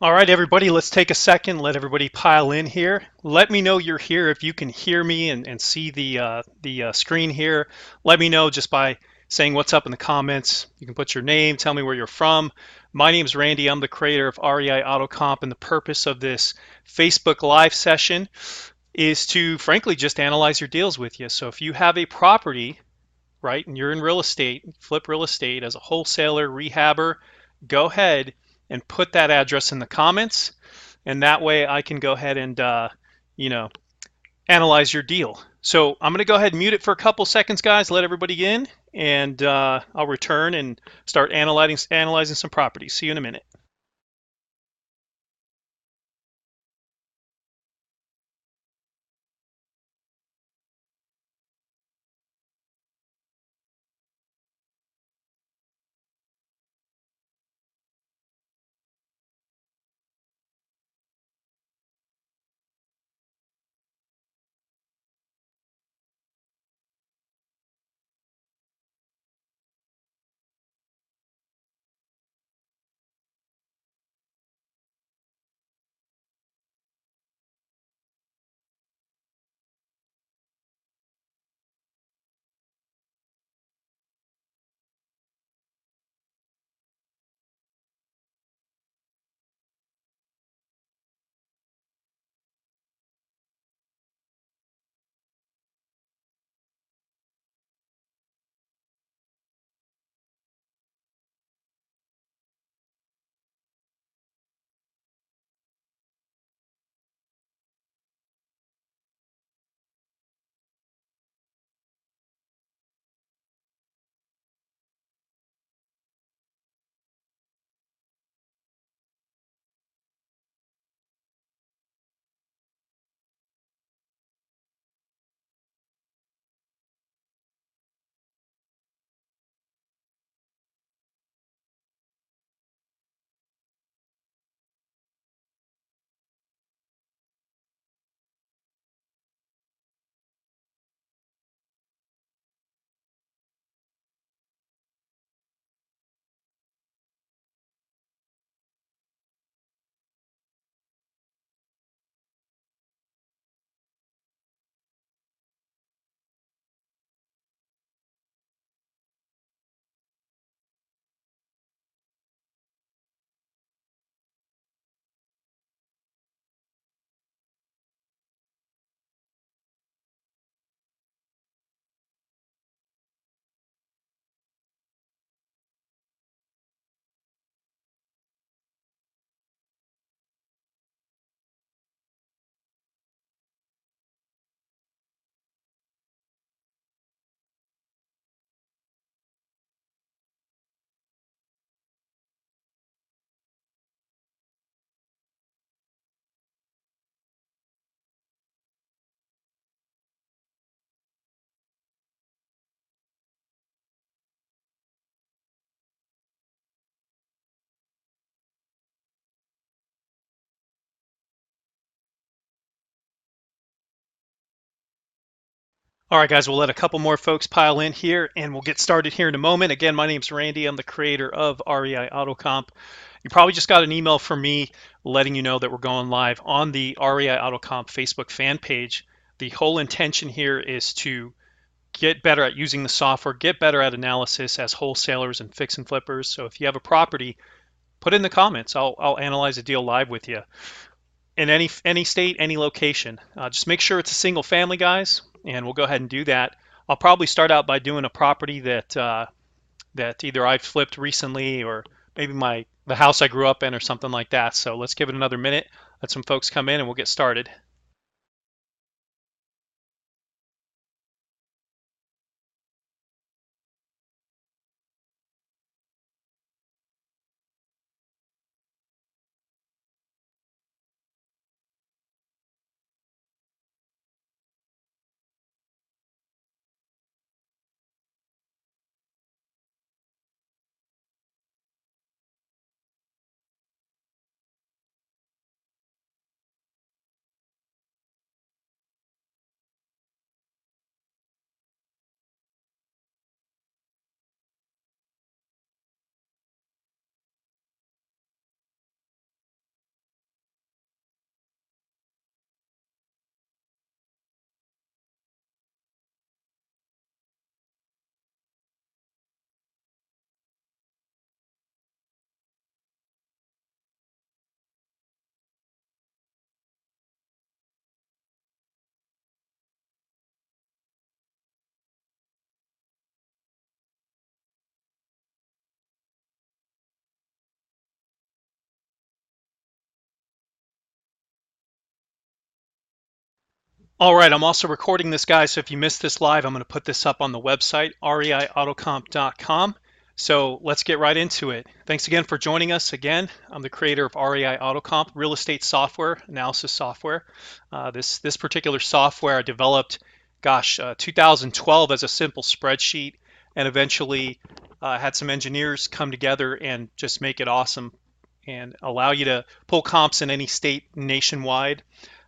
All right, everybody, let's take a second, let everybody pile in here. Let me know you're here if you can hear me and see the screen here. Let me know just by saying what's up in the comments. You can put your name, tell me where you're from. My name is Randy. I'm the creator of REI Autocomp, and the purpose of this Facebook Live session is to, frankly, just analyze your deals with you. So if you have a property, right, and you're in real estate, flip real estate as a wholesaler, rehabber, go ahead and put that address in the comments, and that way I can go ahead and you know analyze your deal. So I'm going to go ahead and mute it for a couple seconds, guys. Let everybody in, and I'll return and start analyzing some properties. See you in a minute. All right, guys, we'll let a couple more folks pile in here, and we'll get started here in a moment. Again, my name's Randy. I'm the creator of REI Autocomp. You probably just got an email from me letting you know that we're going live on the REI Autocomp Facebook fan page. The whole intention here is to get better at using the software, get better at analysis as wholesalers and fix and flippers. So if you have a property, put it in the comments. I'll analyze a deal live with you in any state, any location. Just make sure it's a single family, guys, and we'll go ahead and do that. I'll probably start out by doing a property that either I've flipped recently or maybe the house I grew up in or something like that. So let's give it another minute. Let some folks come in and we'll get started. All right, I'm also recording this, guys, so if you missed this live, I'm going to put this up on the website, reiautocomp.com. So let's get right into it. Thanks again for joining us again. I'm the creator of REI Autocomp, real estate software, analysis software. This particular software I developed, 2012 as a simple spreadsheet, and eventually had some engineers come together and just make it awesome and allow you to pull comps in any state nationwide.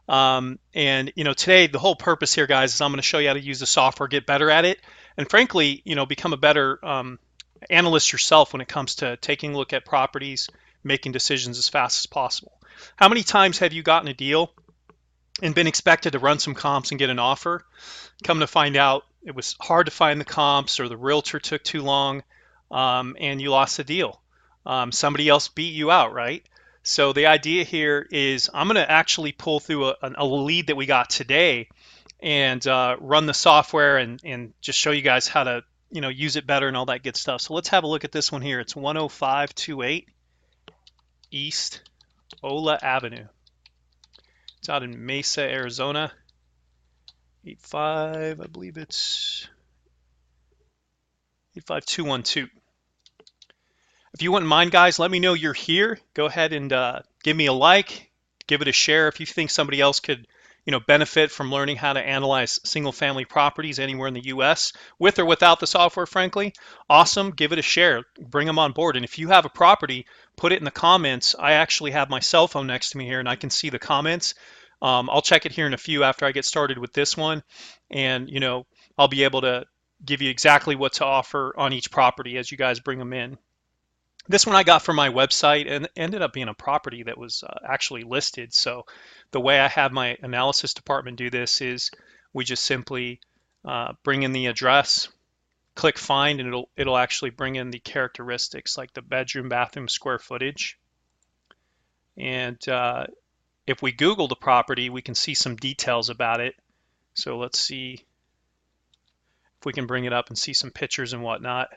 And today the whole purpose here, guys, is I'm going to show you how to use the software, get better at it, and frankly, become a better analyst yourself when it comes to taking a look at properties, making decisions as fast as possible. How many times have you gotten a deal and been expected to run some comps and get an offer? Come to find out, it was hard to find the comps, or the realtor took too long, and you lost the deal. Somebody else beat you out, right? So the idea here is I'm going to actually pull through a lead that we got today and run the software and just show you guys how to use it better and all that good stuff. So let's have a look at this one here. It's 10528 East Ola Avenue. It's out in Mesa, Arizona. 85, I believe it's 85212. If you wouldn't mind, guys, let me know you're here. Go ahead and give me a like, give it a share if you think somebody else could benefit from learning how to analyze single family properties anywhere in the US with or without the software, frankly. Awesome. Give it a share. Bring them on board. And if you have a property, put it in the comments. I actually have my cell phone next to me here and I can see the comments. I'll check it here in a few after I get started with this one. And, I'll be able to give you exactly what to offer on each property as you guys bring them in. This one I got from my website and ended up being a property that was actually listed. So the way I have my analysis department do this is we just simply bring in the address, click find, and it'll actually bring in the characteristics like the bedroom, bathroom, square footage. And if we Google the property, we can see some details about it. So let's see if we can bring it up and see some pictures and whatnot.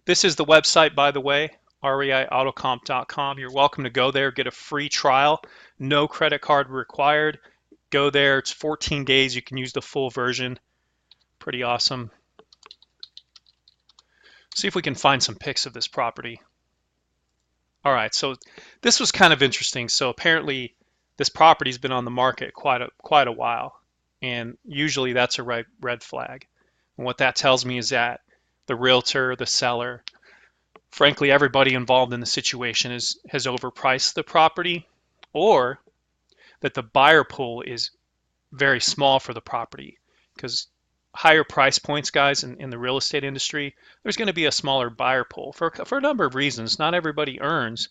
This is the website, by the way, reiautocomp.com. You're welcome to go there, get a free trial, no credit card required. Go there, it's 14 days. You can use the full version. Pretty awesome. See if we can find some pics of this property. All right, so this was kind of interesting. So apparently this property's been on the market quite a while, and usually that's a red flag. And what that tells me is that the realtor, the seller, frankly, everybody involved in the situation has overpriced the property, or that the buyer pool is very small for the property. Because higher price points, guys, in the real estate industry, there's going to be a smaller buyer pool for a number of reasons. Not everybody earns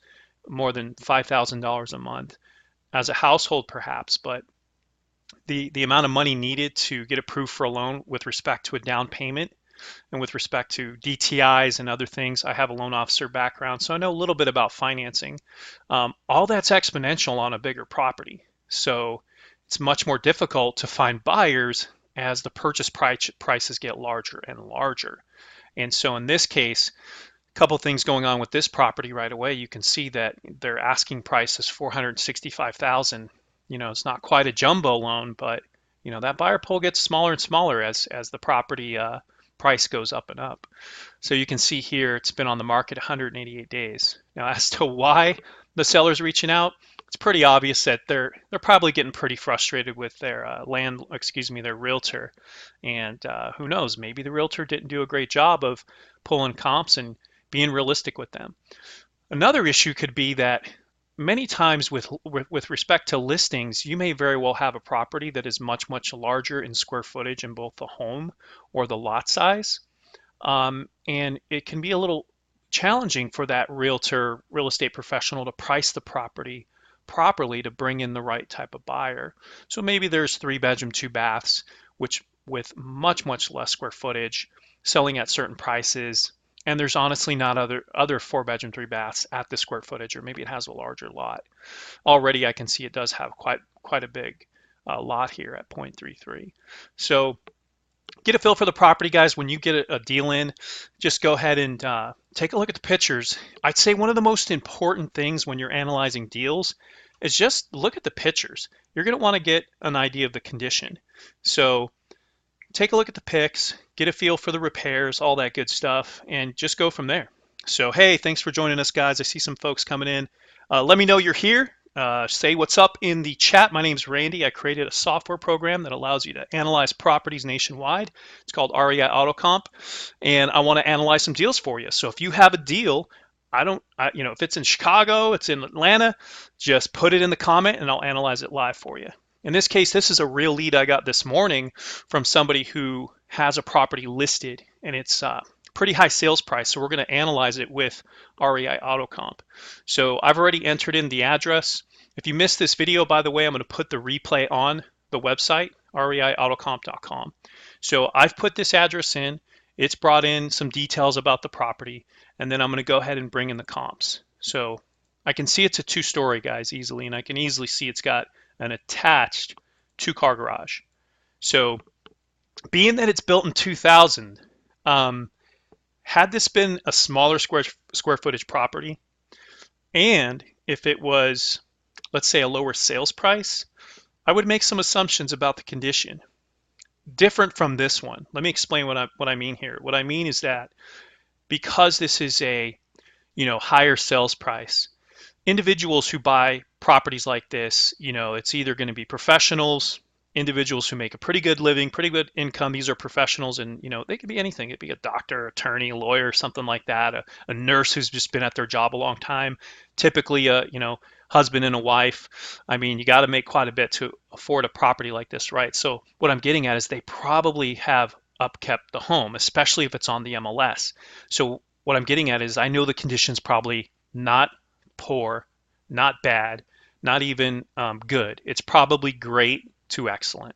more than $5,000 a month as a household, perhaps, but the amount of money needed to get approved for a loan with respect to a down payment and with respect to DTIs and other things, I have a loan officer background, so I know a little bit about financing. All that's exponential on a bigger property. So it's much more difficult to find buyers as the purchase prices get larger and larger. And so in this case, a couple things going on with this property right away. You can see that their asking price is $465,000. It's not quite a jumbo loan, but that buyer pool gets smaller and smaller as the property price goes up and up. So you can see here it's been on the market 188 days. Now, as to why the seller's reaching out, it's pretty obvious that they're probably getting pretty frustrated with their their realtor. And who knows, maybe the realtor didn't do a great job of pulling comps and being realistic with them. Another issue could be that many times with respect to listings, you may very well have a property that is much larger in square footage in both the home or the lot size, and it can be a little challenging for that realtor, real estate professional, to price the property properly to bring in the right type of buyer. So maybe there's 3-bedroom, 2 baths, which with much less square footage, selling at certain prices. And there's honestly not other 4-bedroom, 3 baths at the square footage, or maybe it has a larger lot. Already I can see it does have quite a big lot here at 0.33. So get a feel for the property, guys. When you get a deal in, just go ahead and take a look at the pictures. I'd say one of the most important things when you're analyzing deals is just look at the pictures. You're going to want to get an idea of the condition. So take a look at the pics, get a feel for the repairs, all that good stuff, and just go from there. So, hey, thanks for joining us, guys. I see some folks coming in. Let me know you're here. Say what's up in the chat. My name's Randy. I created a software program that allows you to analyze properties nationwide. It's called REI Autocomp, and I want to analyze some deals for you. So if you have a deal, if it's in Chicago, it's in Atlanta, just put it in the comment and I'll analyze it live for you. In this case, this is a real lead I got this morning from somebody who has a property listed, and it's pretty high sales price. So we're going to analyze it with REI Autocomp. So I've already entered in the address. If you missed this video, by the way, I'm going to put the replay on the website, reiautocomp.com. So I've put this address in. It's brought in some details about the property, and then I'm going to go ahead and bring in the comps. So I can see it's a two-story, guys, easily, and I can easily see it's got an attached two-car garage. So being that it's built in 2000, had this been a smaller square footage property, and if it was, let's say, a lower sales price, I would make some assumptions about the condition. Different from this one. Let me explain what I mean here. What I mean is that because this is a higher sales price, individuals who buy properties like this, it's either going to be professionals, individuals who make a pretty good living, pretty good income. These are professionals, and they could be anything. It'd be a doctor, attorney, lawyer, something like that, a nurse who's just been at their job a long time, typically a husband and a wife. I mean, you got to make quite a bit to afford a property like this, right? So what I'm getting at is they probably have upkept the home, especially if it's on the MLS. So what I'm getting at is I know the condition's probably not poor, not bad, not even good. It's probably great to excellent,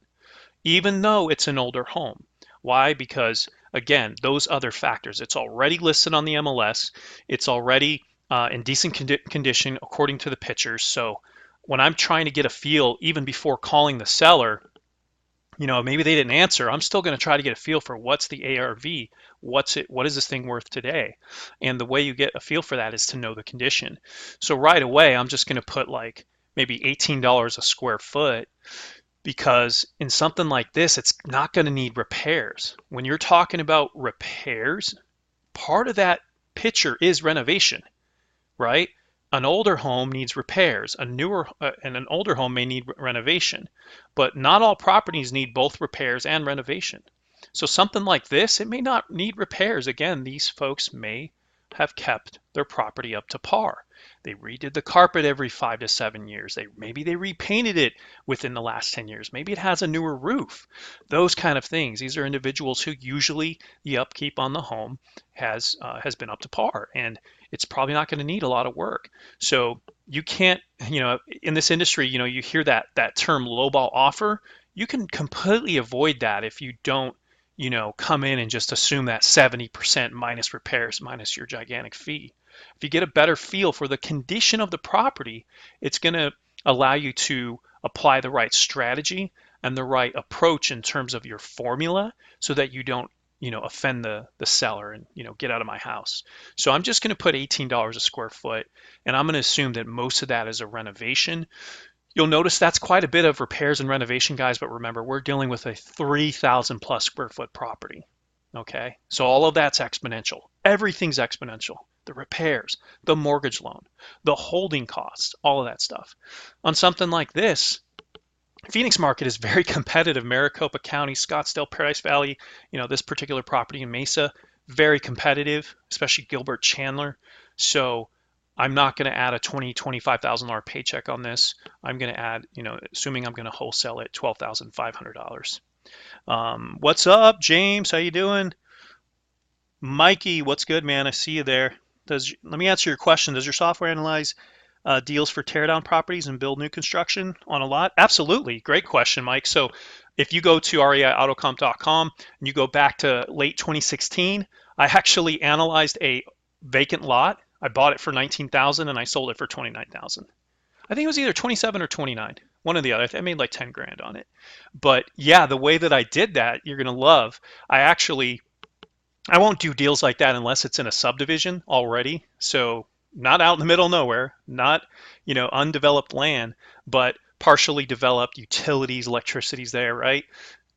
even though it's an older home. Why? Because again, those other factors. It's already listed on the MLS. It's already in decent condition according to the pictures. So when I'm trying to get a feel, even before calling the seller, maybe they didn't answer, I'm still going to try to get a feel for what's the ARV, what is this thing worth today? And the way you get a feel for that is to know the condition. So right away, I'm just going to put like maybe $18 a square foot, because in something like this, it's not going to need repairs. When you're talking about repairs, part of that picture is renovation, right? An older home needs repairs. And an older home may need renovation, but not all properties need both repairs and renovation. So something like this, it may not need repairs. Again, these folks may have kept their property up to par. They redid the carpet every 5 to 7 years. Maybe they repainted it within the last 10 years. Maybe it has a newer roof. Those kind of things. These are individuals who usually the upkeep on the home has been up to par, and it's probably not going to need a lot of work. So you can't, in this industry, you hear that term lowball offer. You can completely avoid that if you don't come in and just assume that 70% minus repairs, minus your gigantic fee. If you get a better feel for the condition of the property, it's going to allow you to apply the right strategy and the right approach in terms of your formula so that you don't, offend the seller and, get out of my house. So I'm just going to put $18 a square foot, and I'm going to assume that most of that is a renovation. You'll notice that's quite a bit of repairs and renovation, guys, but remember, we're dealing with a 3,000 plus square foot property, okay? So all of that's exponential. Everything's exponential. The repairs, the mortgage loan, the holding costs, all of that stuff. On something like this, Phoenix market is very competitive. Maricopa County, Scottsdale, Paradise Valley, this particular property in Mesa, very competitive, especially Gilbert Chandler. So I'm not going to add a $20,000, $25,000 paycheck on this. I'm going to add, assuming I'm going to wholesale it, $12,500. What's up, James? How you doing? Mikey, what's good, man? I see you there. Let me answer your question. Does your software analyze deals for teardown properties and build new construction on a lot? Absolutely. Great question, Mike. So if you go to reiautocomp.com and you go back to late 2016, I actually analyzed a vacant lot. I bought it for $19,000 and I sold it for $29,000. I think it was either 27 or 29, one or the other. I made like 10 grand on it. But yeah, the way that I did that, you're going to love. I won't do deals like that unless it's in a subdivision already. So not out in the middle of nowhere, not, undeveloped land, but partially developed, utilities, electricity's there, right?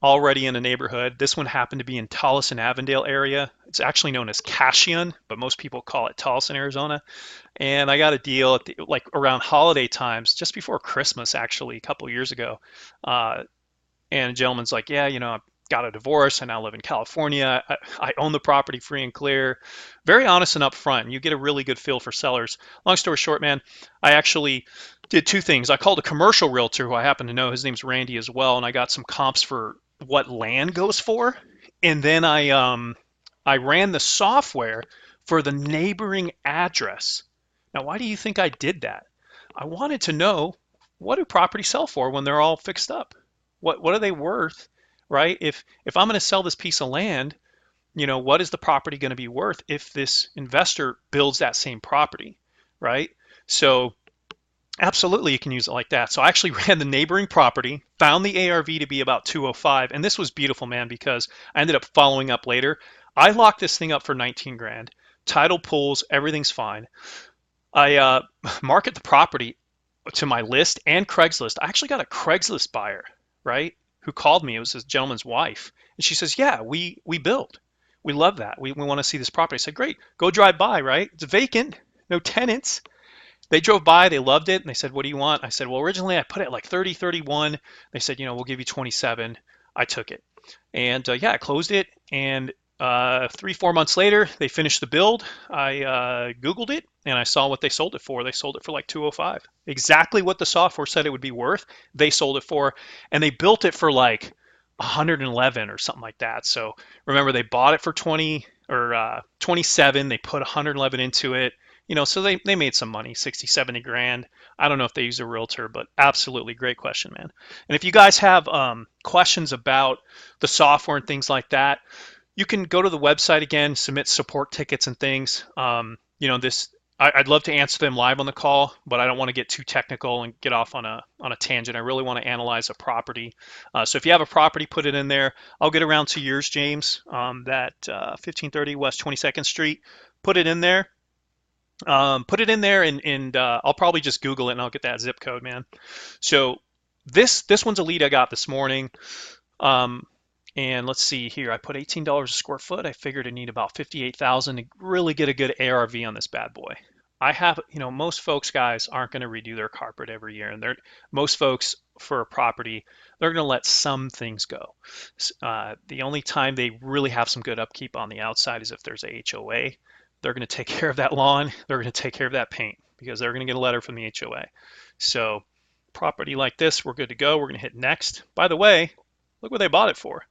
Already in a neighborhood. This one happened to be in Tolleson, Avondale area. It's actually known as Cashion, but most people call it Tolleson, Arizona. And I got a deal at like around holiday times, just before Christmas, actually, a couple of years ago. Uh, and a gentleman's like, yeah, I got a divorce. I now live in California. I own the property free and clear. Very honest and upfront. You get a really good feel for sellers. Long story short, man, I actually did two things. I called a commercial realtor who I happen to know. His name's Randy as well, and I got some comps for what land goes for. And then I ran the software for the neighboring address. Now, why do you think I did that? I wanted to know, what do properties sell for when they're all fixed up? What are they worth, right? If I'm going to sell this piece of land, what is the property going to be worth if this investor builds that same property, right? So absolutely, you can use it like that. So I actually ran the neighboring property, found the ARV to be about 205, and this was beautiful, man, because I ended up following up later. I locked this thing up for 19 grand. Title pulls, everything's fine. I market the property to my list and Craigslist. I actually got a Craigslist buyer, right, who called me. It was this gentleman's wife, and she says, "Yeah, we build. We love that. We want to see this property." I said, "Great, go drive by. Right, it's vacant, no tenants." They drove by, they loved it, and they said, "What do you want?" I said, "Well, originally I put it at like 30, 31." They said, "We'll give you 27." I took it, and yeah, I closed it, and 3, 4 months later, they finished the build. I Googled it and I saw what they sold it for. They sold it for like 205. Exactly what the software said it would be worth, they sold it for. And they built it for like 111 or something like that. So remember, they bought it for 20 or 27. They put 111 into it. So they made some money, 60, 70 grand. I don't know if they use a realtor, but absolutely great question, man. And if you guys have questions about the software and things like that, you can go to the website again, submit support tickets and things. I'd love to answer them live on the call, but I don't want to get too technical and get off on a tangent. I really want to analyze a property. So if you have a property, put it in there. I'll get around to yours, James, that 1530 West 22nd Street. Put it in there. And I'll probably just Google it and I'll get that zip code, man. So this one's a lead I got this morning. And let's see here, I put $18 a square foot. I figured I need about 58,000 to really get a good ARV on this bad boy. I have, most folks, guys, aren't going to redo their carpet every year. And most folks for a property, they're going to let some things go. The only time they really have some good upkeep on the outside is if there's a HOA. They're going to take care of that lawn. They're going to take care of that paint because they're going to get a letter from the HOA. So property like this, we're good to go. We're going to hit next. By the way, look what they bought it for.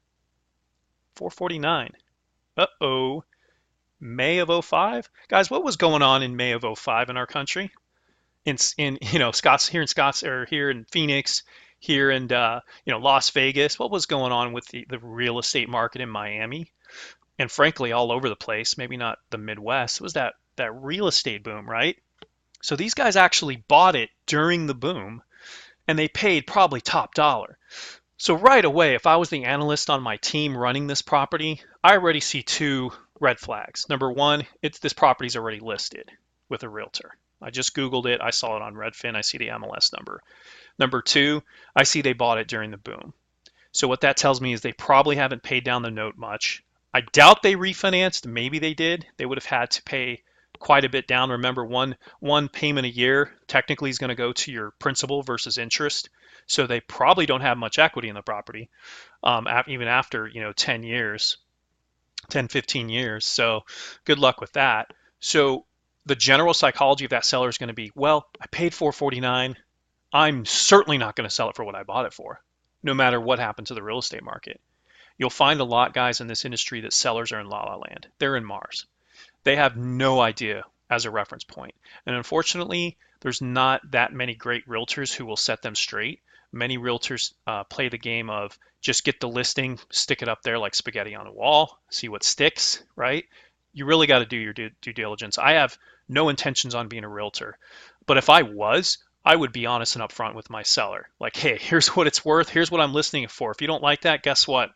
449. Uh-oh. May of 05? Guys, what was going on in May of 05 in our country? In Scotts or here in Phoenix, here in Las Vegas. What was going on with the real estate market in Miami? And frankly, all over the place, maybe not the Midwest. It was that real estate boom, right? So these guys actually bought it during the boom and they paid probably top dollar. So right away, if I was the analyst on my team running this property, I already see two red flags. Number one, this property's already listed with a realtor. I just Googled it. I saw it on Redfin. I see the MLS number. Number two, I see they bought it during the boom. So what that tells me is they probably haven't paid down the note much. I doubt they refinanced. Maybe they did. They would have had to pay quite a bit down. Remember, one payment a year technically is going to go to your principal versus interest. So they probably don't have much equity in the property, even after 10 years, 10, 15 years. So good luck with that. So the general psychology of that seller is going to be, well, I paid $449. I'm certainly not going to sell it for what I bought it for, no matter what happened to the real estate market. You'll find a lot, guys, in this industry that sellers are in La La Land. They're in Mars. They have no idea as a reference point. And unfortunately, there's not that many great realtors who will set them straight. Many realtors play the game of just get the listing, stick it up there like spaghetti on a wall, see what sticks, right? You really got to do your due diligence. I have no intentions on being a realtor, but if I was, I would be honest and upfront with my seller. Like, hey, here's what it's worth. Here's what I'm listing it for. If you don't like that, guess what?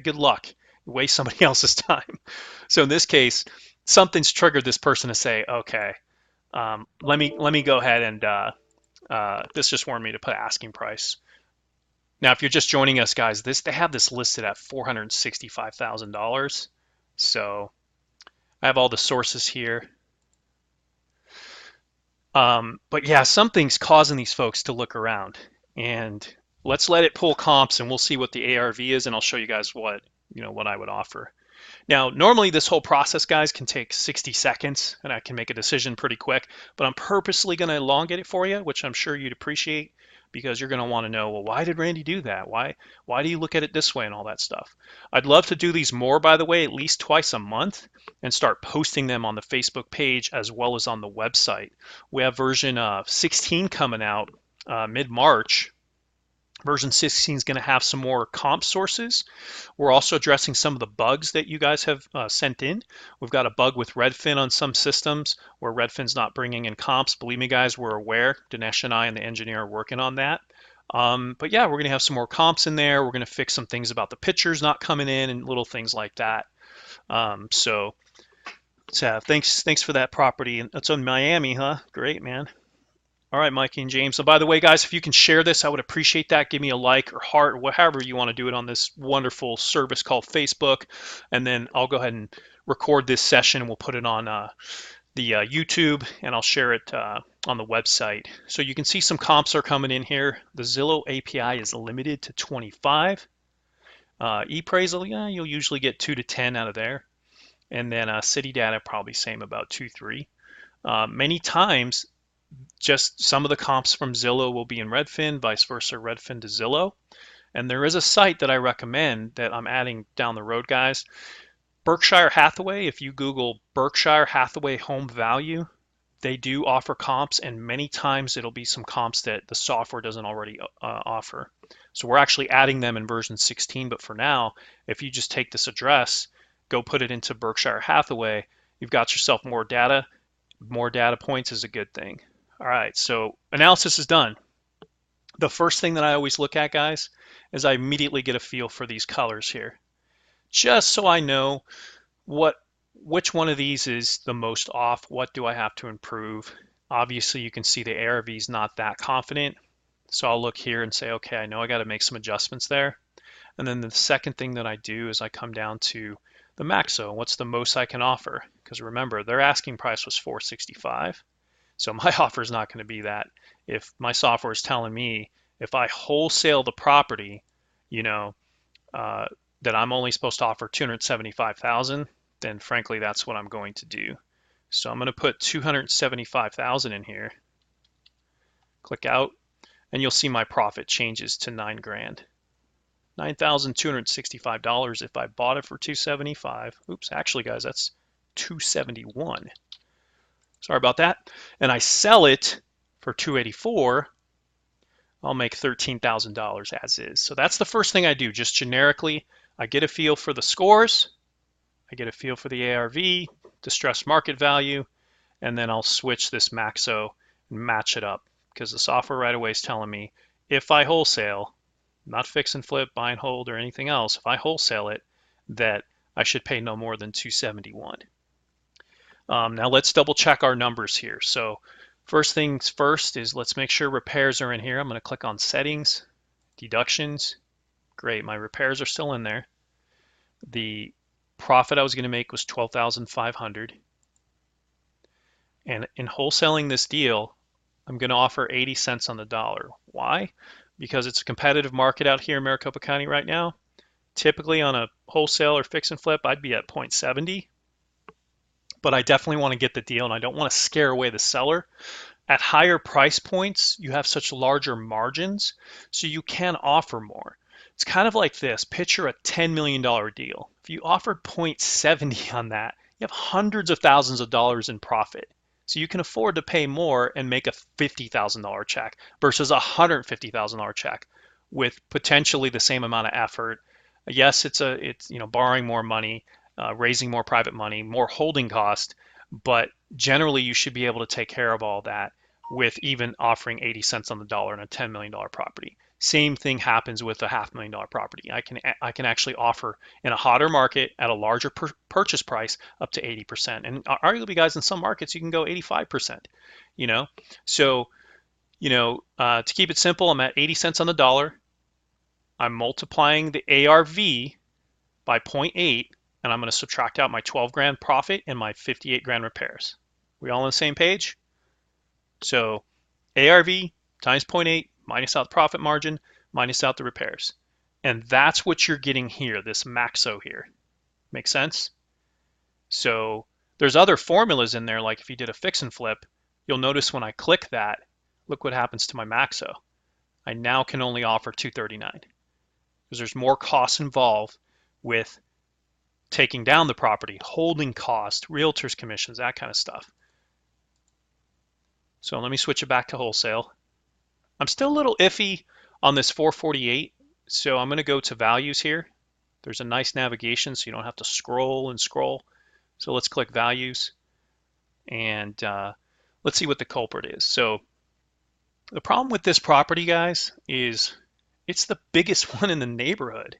Good luck. You waste somebody else's time. So in this case, something's triggered this person to say, okay, Let me go ahead and this just wanted me to put asking price. Now, if you're just joining us, guys, they have this listed at $465,000. So I have all the sources here. But yeah, something's causing these folks to look around, and let's let it pull comps, and we'll see what the ARV is, and I'll show you guys what I would offer. Now, normally this whole process, guys, can take 60 seconds, and I can make a decision pretty quick, but I'm purposely going to elongate it for you, which I'm sure you'd appreciate, because you're going to want to know, well, why did Randy do that? Why do you look at it this way and all that stuff? I'd love to do these more, by the way, at least twice a month, and start posting them on the Facebook page as well as on the website. We have version 16 coming out mid-March. Version 16 is going to have some more comp sources. We're also addressing some of the bugs that you guys have sent in. We've got a bug with Redfin on some systems where Redfin's not bringing in comps. Believe me, guys, we're aware. Dinesh and I and the engineer are working on that. But yeah, we're going to have some more comps in there. We're going to fix some things about the pictures not coming in and little things like that. So thanks for that property. That's in Miami, huh? Great, man. All right, Mikey and James. So by the way, guys, if you can share this, I would appreciate that. Give me a like or heart, or however you want to do it on this wonderful service called Facebook. And then I'll go ahead and record this session, and we'll put it on the YouTube, and I'll share it on the website. So you can see some comps are coming in here. The Zillow API is limited to 25. ePraisal, yeah, you'll usually get 2 to 10 out of there. And then city data, probably same, about 2, 3. Many times, just some of the comps from Zillow will be in Redfin, vice versa, Redfin to Zillow. And there is a site that I recommend that I'm adding down the road, guys. Berkshire Hathaway, if you Google Berkshire Hathaway home value, they do offer comps, and many times it'll be some comps that the software doesn't already offer. So we're actually adding them in version 16, but for now, if you just take this address, go put it into Berkshire Hathaway, you've got yourself more data. More data points is a good thing. All right, so analysis is done. The first thing that I always look at, guys, is I immediately get a feel for these colors here, just so I know which one of these is the most off. What do I have to improve? Obviously, you can see the ARV is not that confident, so I'll look here and say, okay, I know I got to make some adjustments there. And then the second thing that I do is I come down to the Maxo. What's the most I can offer? Because remember, their asking price was $465. So my offer is not going to be that. If my software is telling me if I wholesale the property, that I'm only supposed to offer $275,000, then frankly, that's what I'm going to do. So I'm going to put $275,000 in here. Click out, and you'll see my profit changes to $9,000. $9,265 if I bought it for $275. Oops, actually, guys, that's $271. Sorry about that. And I sell it for $284, I'll make $13,000 as is. So that's the first thing I do, just generically. I get a feel for the scores, I get a feel for the ARV, distressed market value, and then I'll switch this Maxo and match it up, because the software right away is telling me if I wholesale, not fix and flip, buy and hold, or anything else, if I wholesale it, that I should pay no more than $271. Now let's double check our numbers here. So first things first is let's make sure repairs are in here. I'm going to click on settings, deductions. Great, my repairs are still in there. The profit I was going to make was $12,500. And in wholesaling this deal, I'm going to offer 80 cents on the dollar. Why? Because it's a competitive market out here in Maricopa County right now. Typically on a wholesale or fix and flip, I'd be at 0.70. But I definitely want to get the deal, and I don't want to scare away the seller. At higher price points, you have such larger margins, so you can offer more. It's kind of like this. Picture a $10 million deal. If you offered 0.70 on that, you have hundreds of thousands of dollars in profit. So you can afford to pay more and make a $50,000 check versus a $150,000 check with potentially the same amount of effort. Yes, it's borrowing more money, raising more private money, more holding cost, but generally you should be able to take care of all that with even offering 80 cents on the dollar on a $10 million property. Same thing happens with a $500,000 property. I can actually offer in a hotter market at a larger purchase price up to 80%. And arguably, guys, in some markets you can go 85%. You know, so to keep it simple, I'm at 80 cents on the dollar. I'm multiplying the ARV by 0.8, and I'm going to subtract out my 12 grand profit and my 58 grand repairs. We all on the same page? So ARV times 0.8 minus out the profit margin, minus out the repairs. And that's what you're getting here, this maxo here. Make sense? So there's other formulas in there, like if you did a fix and flip, you'll notice when I click that, look what happens to my maxo. I now can only offer 239 because there's more costs involved with taking down the property, holding cost, realtor's commissions, that kind of stuff. So let me switch it back to wholesale. I'm still a little iffy on this 448, so I'm going to go to values here. There's a nice navigation so you don't have to scroll and scroll. So let's click values, and let's see what the culprit is. So the problem with this property, guys, is it's the biggest one in the neighborhood.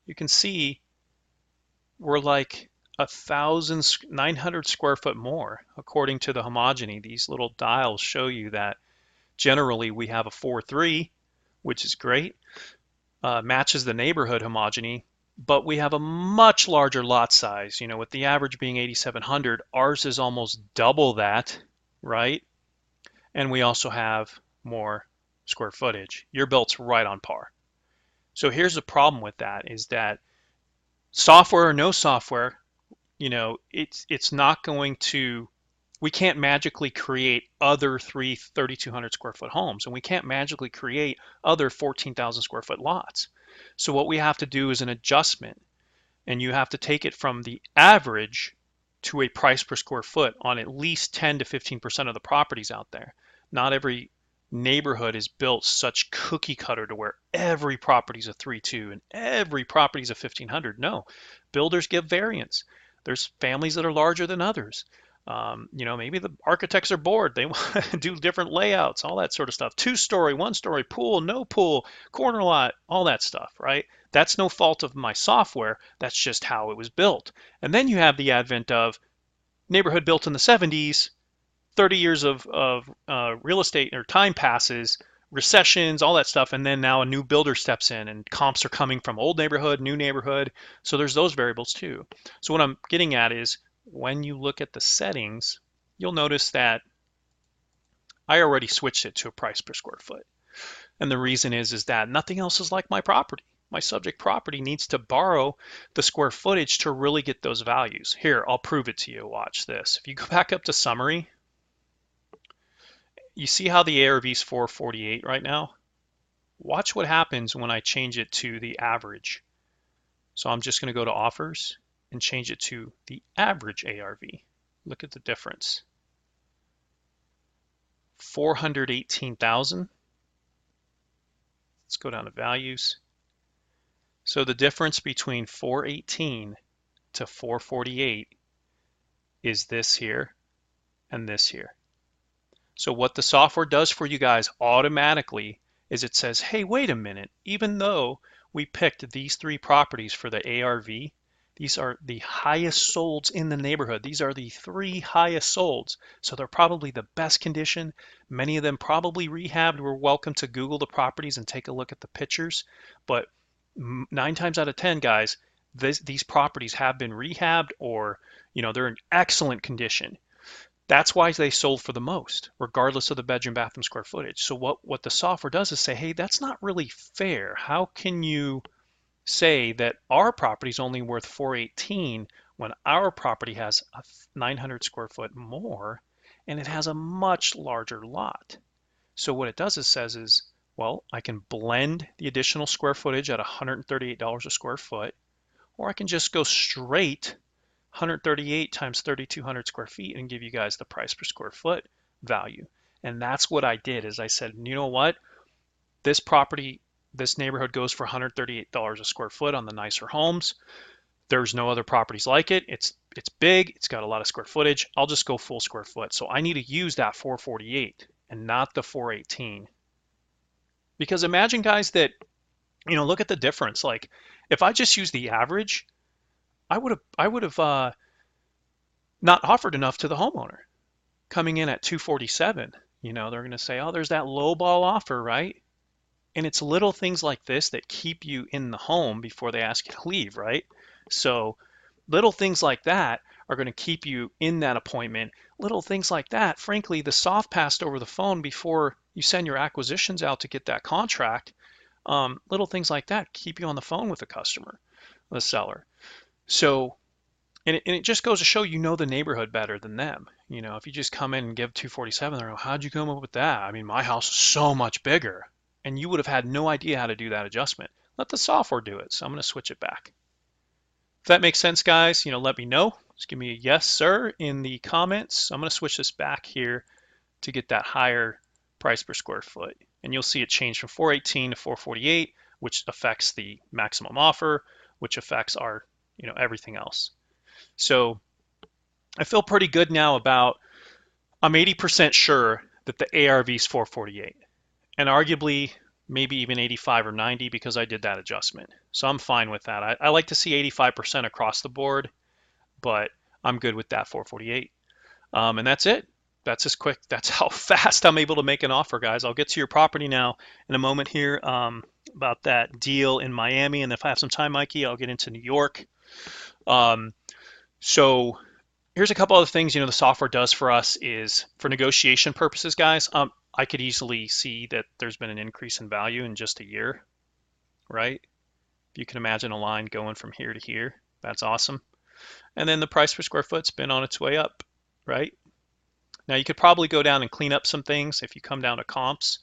You can see we're like 900 square foot more according to the homogeny. These little dials show you that generally we have a 4.3, which is great, matches the neighborhood homogeny, but we have a much larger lot size. With the average being 8,700, ours is almost double that, right? And we also have more square footage. Your built's right on par. So here's the problem with that, is that software or no software, it's not going to, we can't magically create other 3,200 square foot homes, and we can't magically create other 14,000 square foot lots. So what we have to do is an adjustment, and you have to take it from the average to a price per square foot on at least 10 to 15% of the properties out there. Not every neighborhood is built such cookie cutter to where every property is a 3.2 and every property is a 1,500. No, builders give variance. There's families that are larger than others. Maybe the architects are bored. They want to do different layouts, all that sort of stuff. 2-story, 1-story, pool, no pool, corner lot, all that stuff, right? That's no fault of my software. That's just how it was built. And then you have the advent of neighborhood built in the 70s, 30 years of real estate or time passes, recessions, all that stuff, and then now a new builder steps in and comps are coming from old neighborhood, new neighborhood. So there's those variables too. So what I'm getting at is when you look at the settings, you'll notice that I already switched it to a price per square foot. And the reason is that nothing else is like my property. My subject property needs to borrow the square footage to really get those values. Here, I'll prove it to you. Watch this. If you go back up to summary, you see how the ARV is 448 right now? Watch what happens when I change it to the average. So I'm just going to go to offers and change it to the average ARV. Look at the difference. 418,000. Let's go down to values. So the difference between 418 to 448 is this here and this here. So what the software does for you guys automatically is it says, hey, wait a minute, even though we picked these 3 properties for the ARV, these are the highest solds in the neighborhood. These are the 3 highest solds. So they're probably the best condition. Many of them probably rehabbed. We're welcome to Google the properties and take a look at the pictures. But 9 times out of 10, guys, these properties have been rehabbed or, they're in excellent condition. That's why they sold for the most, regardless of the bedroom, bathroom square footage. So what the software does is say, hey, that's not really fair. How can you say that our property is only worth 418 when our property has a 900 square foot more and it has a much larger lot? So what it does is says is, well, I can blend the additional square footage at $138 a square foot, or I can just go straight 138 times 3,200 square feet and give you guys the price per square foot value. And that's what I did, is I said, you know what? This property, this neighborhood goes for $138 a square foot on the nicer homes. There's no other properties like it. It's big. It's got a lot of square footage. I'll just go full square foot. So I need to use that 448 and not the 418. Because imagine, guys, that, look at the difference. Like, if I just use the average, I would have not offered enough to the homeowner coming in at 247. They're going to say, oh, there's that low ball offer, right? And it's little things like this that keep you in the home before they ask you to leave, right? So little things like that are going to keep you in that appointment. Little things like that, frankly, the soft pass over the phone before you send your acquisitions out to get that contract, little things like that keep you on the phone with the customer, the seller. So, and it just goes to show the neighborhood better than them. If you just come in and give 247, they're like, how'd you come up with that? I mean, my house is so much bigger. And you would have had no idea how to do that adjustment. Let the software do it. So I'm going to switch it back. If that makes sense, guys, let me know. Just give me a yes, sir, in the comments. I'm going to switch this back here to get that higher price per square foot. And you'll see it change from 418 to 448, which affects the maximum offer, which affects our, everything else. So I feel pretty good now about, I'm 80% sure that the ARV is 448. And arguably maybe even 85 or 90 because I did that adjustment. So I'm fine with that. I like to see 85% across the board, but I'm good with that 448. And that's it. That's as quick. That's how fast I'm able to make an offer, guys. I'll get to your property now in a moment here about that deal in Miami. And if I have some time, Mikey, I'll get into New York. So here's a couple other things, the software does for us is for negotiation purposes, guys. I could easily see that there's been an increase in value in just a year, right? If you can imagine a line going from here to here, that's awesome. And then the price per square foot's been on its way up, right? Now you could probably go down and clean up some things. If you come down to comps,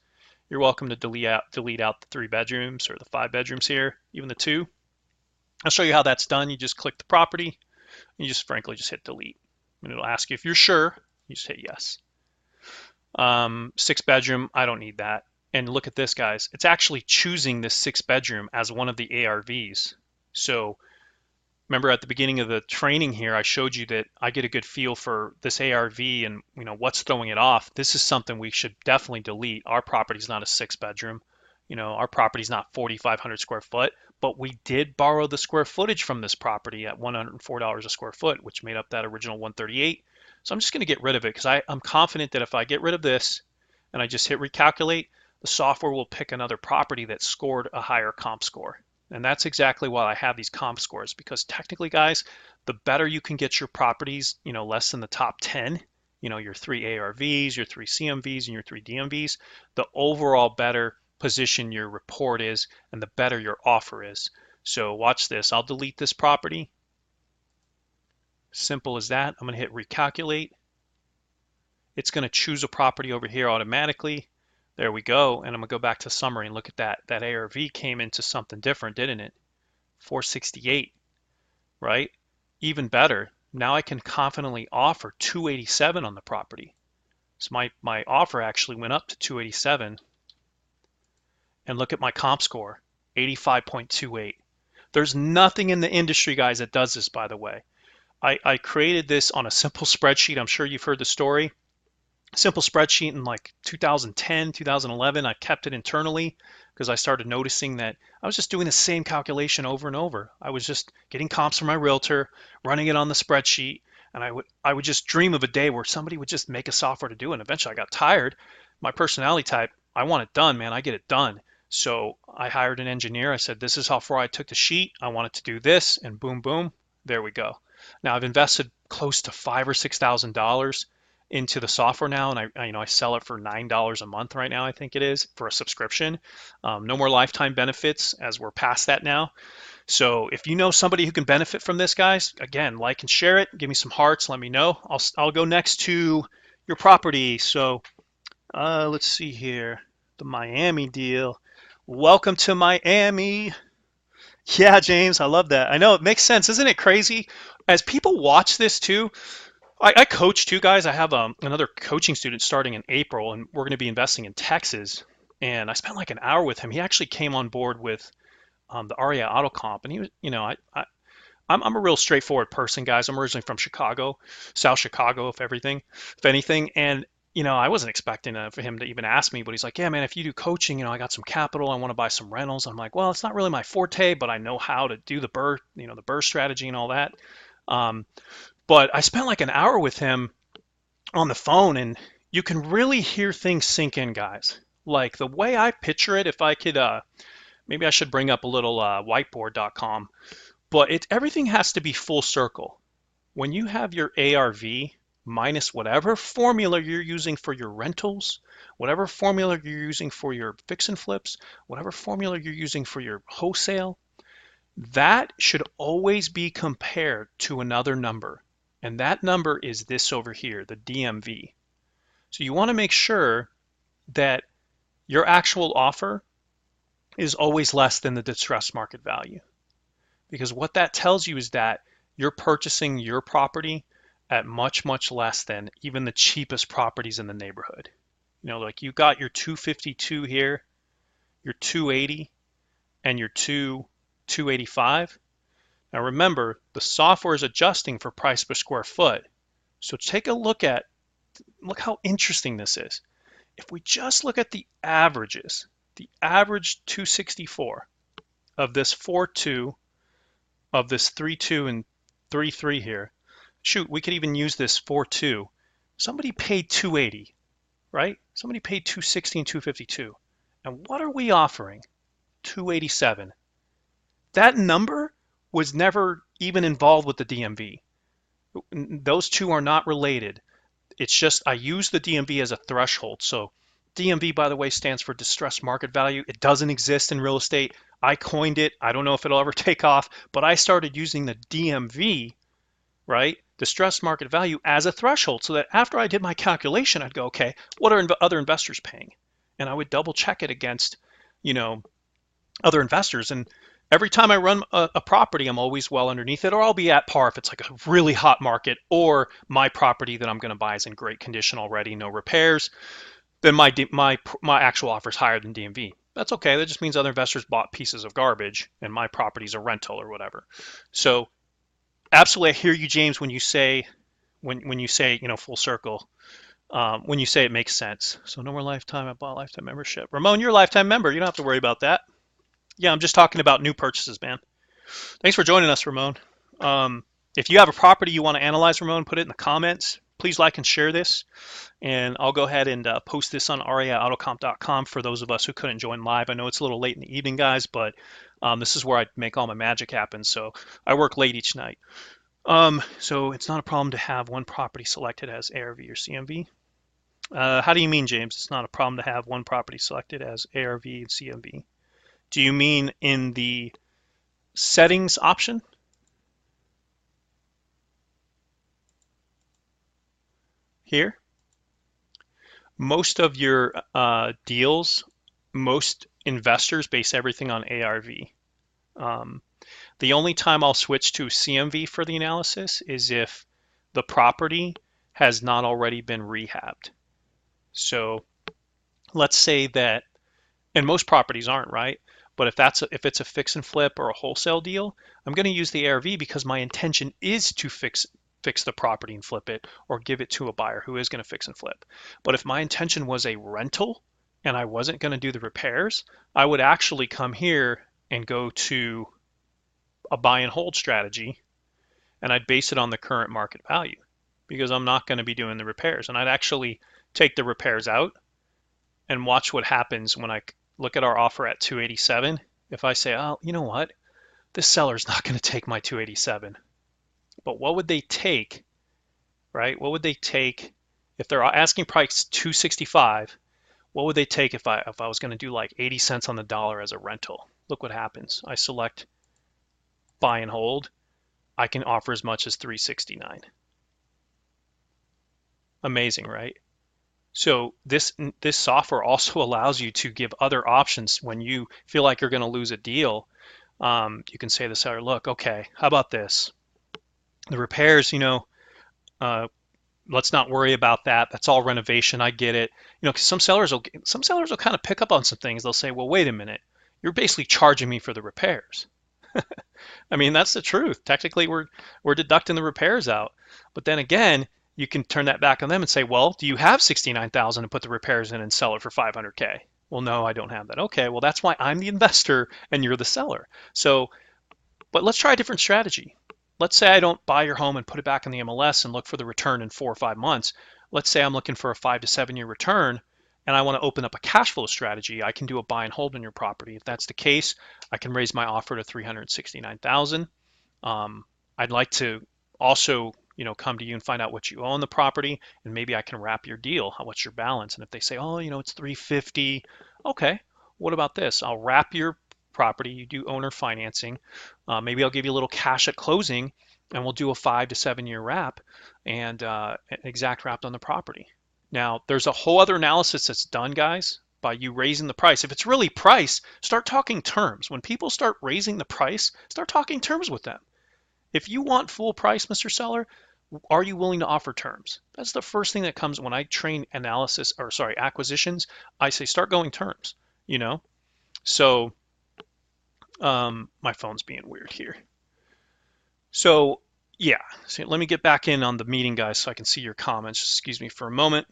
you're welcome to delete out the 3 bedrooms or the 5 bedrooms here, even the 2. I'll show you how that's done. You just click the property, and you just frankly just hit delete. And it'll ask you if you're sure, you just hit yes. 6 bedroom, I don't need that. And look at this, guys. It's actually choosing this 6 bedroom as one of the ARVs. So remember at the beginning of the training here, I showed you that I get a good feel for this ARV and what's throwing it off. This is something we should definitely delete. Our property's not a 6 bedroom. Our property's not 4,500 square foot, but we did borrow the square footage from this property at $104 a square foot, which made up that original 138. So I'm just going to get rid of it because I'm confident that if I get rid of this and I just hit recalculate, the software will pick another property that scored a higher comp score. And that's exactly why I have these comp scores, because technically, guys, the better you can get your properties, less than the top 10, your 3 ARVs, your 3 CMVs, and your 3 DMVs, the overall better position your report is and the better your offer is. So watch this. I'll delete this property. Simple as that. I'm going to hit recalculate. It's going to choose a property over here automatically. There we go. And I'm going to go back to summary and look at that. That ARV came into something different, didn't it? 468, right? Even better. Now I can confidently offer 287 on the property. So my offer actually went up to 287. And look at my comp score, 85.28. There's nothing in the industry, guys, that does this, by the way. I created this on a simple spreadsheet. I'm sure you've heard the story. Simple spreadsheet in like 2010, 2011. I kept it internally because I started noticing that I was just doing the same calculation over and over. I was just getting comps from my realtor, running it on the spreadsheet, and I would just dream of a day where somebody would just make a software to do it. And eventually I got tired. My personality type, I want it done, man. I get it done. So I hired an engineer. I said, this is how far I took the sheet. I want it to do this, and boom, boom, there we go. Now I've invested close to $5,000 or $6,000 into the software now, and I sell it for $9 a month right now. I think it is for a subscription. No more lifetime benefits as we're past that now. So if you know somebody who can benefit from this, guys, again, like and share it. Give me some hearts. Let me know. I'll go next to your property. So let's see here, the Miami deal. Welcome to Miami. Yeah, James, I love that. I know it makes sense. Isn't it crazy? As people watch this too, I coach too, guys. I have another coaching student starting in April, and we're going to be investing in Texas. And I spent like an hour with him. He actually came on board with the REI Autocomp, and he was, I'm a real straightforward person, guys. I'm originally from Chicago, South Chicago, if anything. And I wasn't expecting for him to even ask me, but he's like, yeah, man, if you do coaching, I got some capital. I want to buy some rentals. I'm like, well, it's not really my forte, but I know how to do the the BRRRR strategy and all that. Um, but I spent like an hour with him on the phone, and you can really hear things sink in, guys. Like the way I picture it, if I could, maybe I should bring up a little whiteboard.com, but everything has to be full circle. When you have your ARV minus whatever formula you're using for your rentals, whatever formula you're using for your fix and flips, whatever formula you're using for your wholesale, that should always be compared to another number. And that number is this over here, the DMV. So you want to make sure that your actual offer is always less than the distressed market value. Because what that tells you is that you're purchasing your property at much, much less than even the cheapest properties in the neighborhood. Like you got your 252 here, your 280, and your 285. Now remember, the software is adjusting for price per square foot. So take a look how interesting this is. If we just look at the averages, the average 264 of this 4.2, of this 3.2 and 3.3 here, shoot, we could even use this 4.2. Somebody paid 280, right? Somebody paid 260 and 252. And what are we offering? 287. That number was never even involved with the DMV. Those two are not related. It's just I use the DMV as a threshold. So DMV, by the way, stands for distressed market value. It doesn't exist in real estate. I coined it. I don't know if it'll ever take off, but I started using the DMV, right, distressed market value, as a threshold, so that after I did my calculation, I'd go, okay, what are other investors paying? And I would double check it against, other investors. And every time I run a property, I'm always well underneath it, or I'll be at par if it's like a really hot market, or my property that I'm going to buy is in great condition already, no repairs. Then my actual offer is higher than DMV. That's okay. That just means other investors bought pieces of garbage, and my property's a rental or whatever. So absolutely, I hear you, James, when you say full circle. When you say it makes sense. So no more lifetime. I bought a lifetime membership. Ramon, you're a lifetime member. You don't have to worry about that. Yeah, I'm just talking about new purchases, man. Thanks for joining us, Ramon. If you have a property you want to analyze, Ramon, put it in the comments. Please like and share this. And I'll go ahead and post this on REIAutocomp.com for those of us who couldn't join live. I know it's a little late in the evening, guys, but this is where I make all my magic happen. So I work late each night. So it's not a problem to have one property selected as ARV or CMV. How do you mean, James? It's not a problem to have one property selected as ARV and CMV. Do you mean in the settings option? Here? Most of your deals, most investors base everything on ARV. The only time I'll switch to CMV for the analysis is if the property has not already been rehabbed. So let's say that, and most properties aren't, right? But if it's a fix and flip or a wholesale deal, I'm going to use the ARV because my intention is to fix the property and flip it, or give it to a buyer who is going to fix and flip. But if my intention was a rental and I wasn't going to do the repairs, I would actually come here and go to a buy and hold strategy, and I'd base it on the current market value because I'm not going to be doing the repairs. And I'd actually take the repairs out and watch what happens when I look at our offer at 287. If I say, oh, you know what? This seller's not going to take my 287. But what would they take, right? What would they take if they're asking price 265? What would they take if I was going to do like 80 cents on the dollar as a rental? Look what happens. I select buy and hold. I can offer as much as 369. Amazing, right? So this software also allows you to give other options when you feel like you're going to lose a deal. You can say to the seller, look, okay, how about this? The repairs, let's not worry about that. That's all renovation. I get it. Because some sellers will kind of pick up on some things. They'll say, well, wait a minute. You're basically charging me for the repairs. I mean, that's the truth. Technically, we're deducting the repairs out. But then again, you can turn that back on them and say, well, do you have 69,000 and put the repairs in and sell it for 500K? Well, no, I don't have that. Okay, well, that's why I'm the investor and you're the seller. So, but let's try a different strategy. Let's say I don't buy your home and put it back in the MLS and look for the return in 4 or 5 months. Let's say I'm looking for a 5 to 7 year return and I want to open up a cash flow strategy. I can do a buy and hold on your property. If that's the case, I can raise my offer to 369,000. I'd like to also, come to you and find out what you own the property, and maybe I can wrap your deal. What's your balance? And if they say, oh, it's 350, okay. What about this? I'll wrap your property. You do owner financing. Maybe I'll give you a little cash at closing, and we'll do a 5 to 7 year wrap and exact wrapped on the property. Now, there's a whole other analysis that's done, guys, by you raising the price. If it's really price, start talking terms. When people start raising the price, start talking terms with them. If you want full price, Mr. Seller, are you willing to offer terms? That's the first thing that comes when I train acquisitions. I say start going terms, So my phone's being weird here. So yeah, so let me get back in on the meeting, guys, so I can see your comments. Just excuse me for a moment.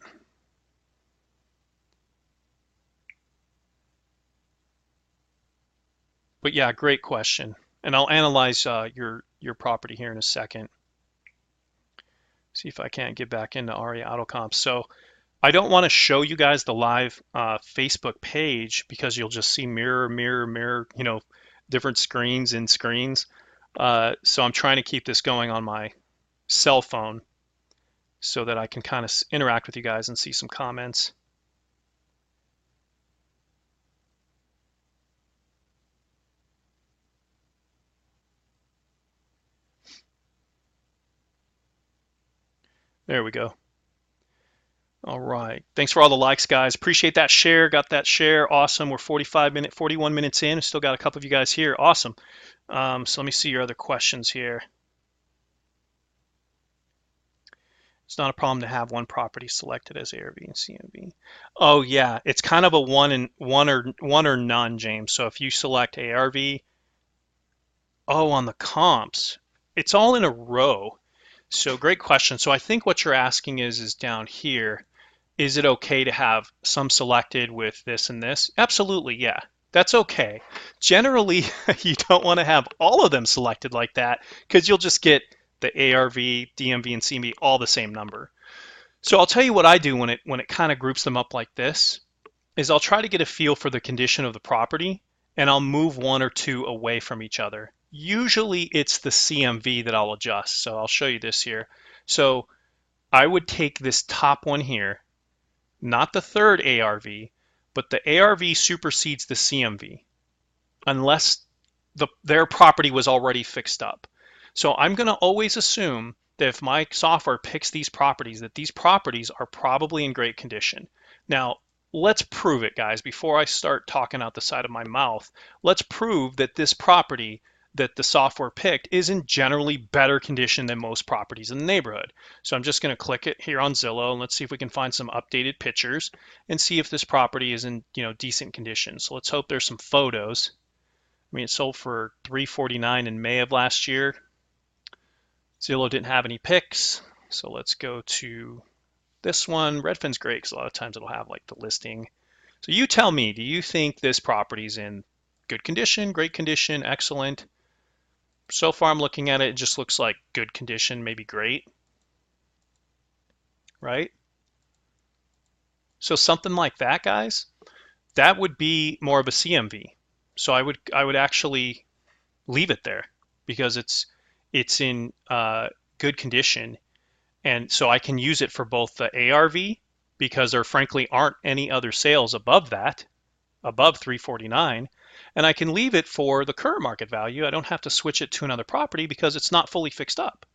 But yeah, great question. And I'll analyze your property here in a second. See if I can't get back into REI Autocomp. So I don't want to show you guys the live Facebook page because you'll just see mirror, different screens and screens. So I'm trying to keep this going on my cell phone so that I can kind of interact with you guys and see some comments. There we go. All right. Thanks for all the likes, guys. Appreciate that share. Got that share. Awesome. We're 41 minutes in. Still got a couple of you guys here. Awesome. So let me see your other questions here. It's not a problem to have one property selected as ARV and CMV. Oh yeah, it's kind of a one or none, James. So if you select ARV, on the comps, it's all in a row. So great question. So I think what you're asking is down here. Is it okay to have some selected with this and this? Absolutely, yeah. That's okay. Generally, you don't want to have all of them selected like that because you'll just get the ARV, DMV, and CMV all the same number. So I'll tell you what I do when it kind of groups them up like this is I'll try to get a feel for the condition of the property and I'll move one or two away from each other. Usually it's the CMV that I'll adjust. So I'll show you this here. So I would take this top one here, not the third ARV, but the ARV supersedes the CMV unless their property was already fixed up. So I'm going to always assume that if my software picks these properties, that these properties are probably in great condition. Now, let's prove it, guys. Before I start talking out the side of my mouth, let's prove that this property that the software picked is in generally better condition than most properties in the neighborhood. So I'm just going to click it here on Zillow and let's see if we can find some updated pictures and see if this property is in decent condition. So let's hope there's some photos. I mean, it sold for $349 in May of last year. Zillow didn't have any pics, so let's go to this one. Redfin's great because a lot of times it'll have like the listing. So you tell me, do you think this property's in good condition, great condition, excellent? So far I'm looking at it, it just looks like good condition, maybe great, right? So something like that, guys, that would be more of a CMV. So I would actually leave it there because it's in good condition, and so I can use it for both the ARV because there frankly aren't any other sales above that, above 349, and I can leave it for the current market value. I don't have to switch it to another property because it's not fully fixed up.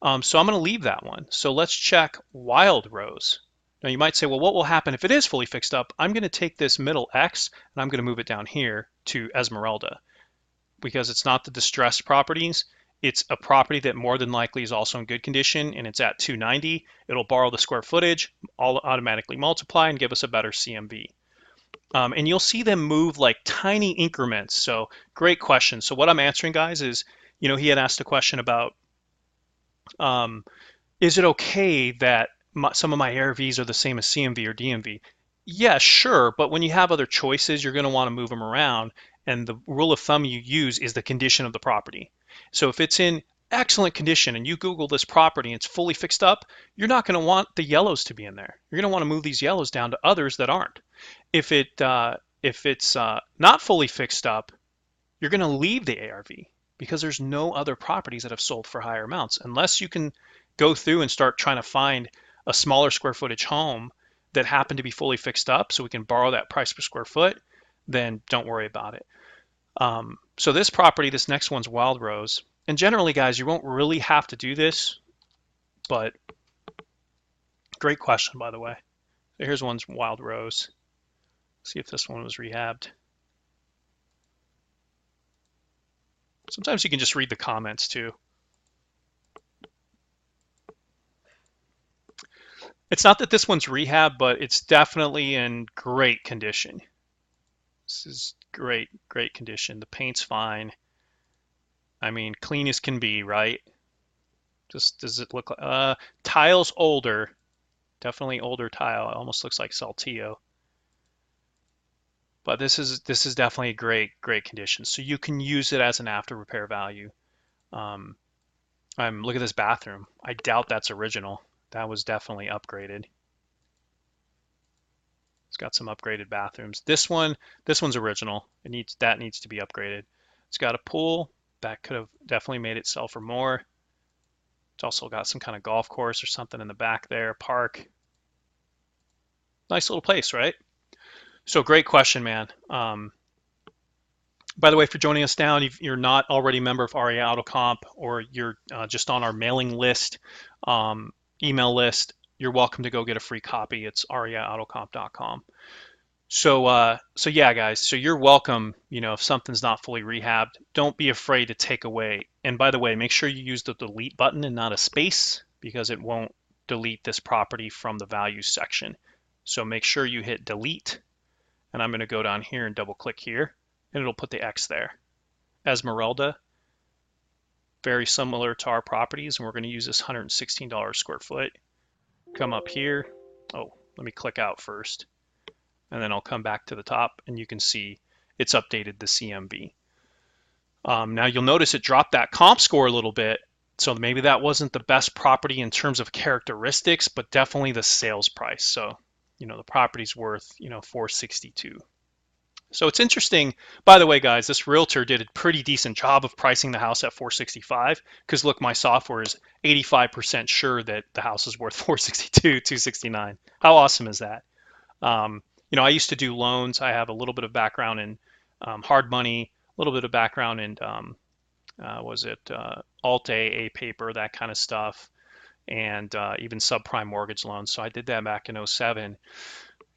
So I'm going to leave that one. So let's check Wild Rose. Now you might say, well, what will happen if it is fully fixed up? I'm going to take this middle X and I'm going to move it down here to Esmeralda because it's not the distressed properties. It's a property that more than likely is also in good condition and it's at 290. It'll borrow the square footage, all automatically multiply and give us a better CMV. And you'll see them move like tiny increments. So great question. So what I'm answering, guys, is, he had asked a question about Is it okay that some of my ARVs are the same as CMV or DMV? Yeah, sure, but when you have other choices, you're going to want to move them around. And the rule of thumb you use is the condition of the property. So if it's in excellent condition and you Google this property and it's fully fixed up, you're not going to want the yellows to be in there. You're going to want to move these yellows down to others that aren't. If it's not fully fixed up, you're going to leave the ARV because there's no other properties that have sold for higher amounts unless you can go through and start trying to find a smaller square footage home that happen to be fully fixed up so we can borrow that price per square foot. Then don't worry about it. So this property, this next one's Wild Rose, and generally guys, you won't really have to do this, but great question, by the way. So here's one's Wild Rose. See if this one was rehabbed. Sometimes you can just read the comments too. It's not that this one's rehab, but it's definitely in great condition. This is great condition. The paint's fine. I mean, clean as can be, right? Just does it look like tile's older, definitely older tile. It almost looks like Saltillo. But this is definitely a great condition. So you can use it as an after repair value. Look at this bathroom. I doubt that's original. That was definitely upgraded. It's got some upgraded bathrooms. This one's original. That needs to be upgraded. It's got a pool that could have definitely made it sell for more. It's also got some kind of golf course or something in the back there, park. Nice little place, right? So great question, man. By the way, for joining us now, if you're not already a member of REI Autocomp or you're just on our mailing list, email list, you're welcome to go get a free copy. It's reiautocomp.com. So yeah, guys, so you're welcome, if something's not fully rehabbed, don't be afraid to take away. And by the way, make sure you use the delete button and not a space because it won't delete this property from the values section. So make sure you hit delete, and I'm going to go down here and double click here, and it'll put the X there. Esmeralda, very similar to our properties, and we're going to use this $116 square foot. Come up here. Oh, let me click out first. And then I'll come back to the top and you can see it's updated the CMV. Now you'll notice it dropped that comp score a little bit. So maybe that wasn't the best property in terms of characteristics, but definitely the sales price. So, the property's worth, $462. So it's interesting. By the way, guys, this realtor did a pretty decent job of pricing the house at $465 because look, my software is 85% sure that the house is worth $462, $269. How awesome is that? I used to do loans. I have a little bit of background in hard money, a little bit of background in Alt-A paper, that kind of stuff, and even subprime mortgage loans. So I did that back in '07.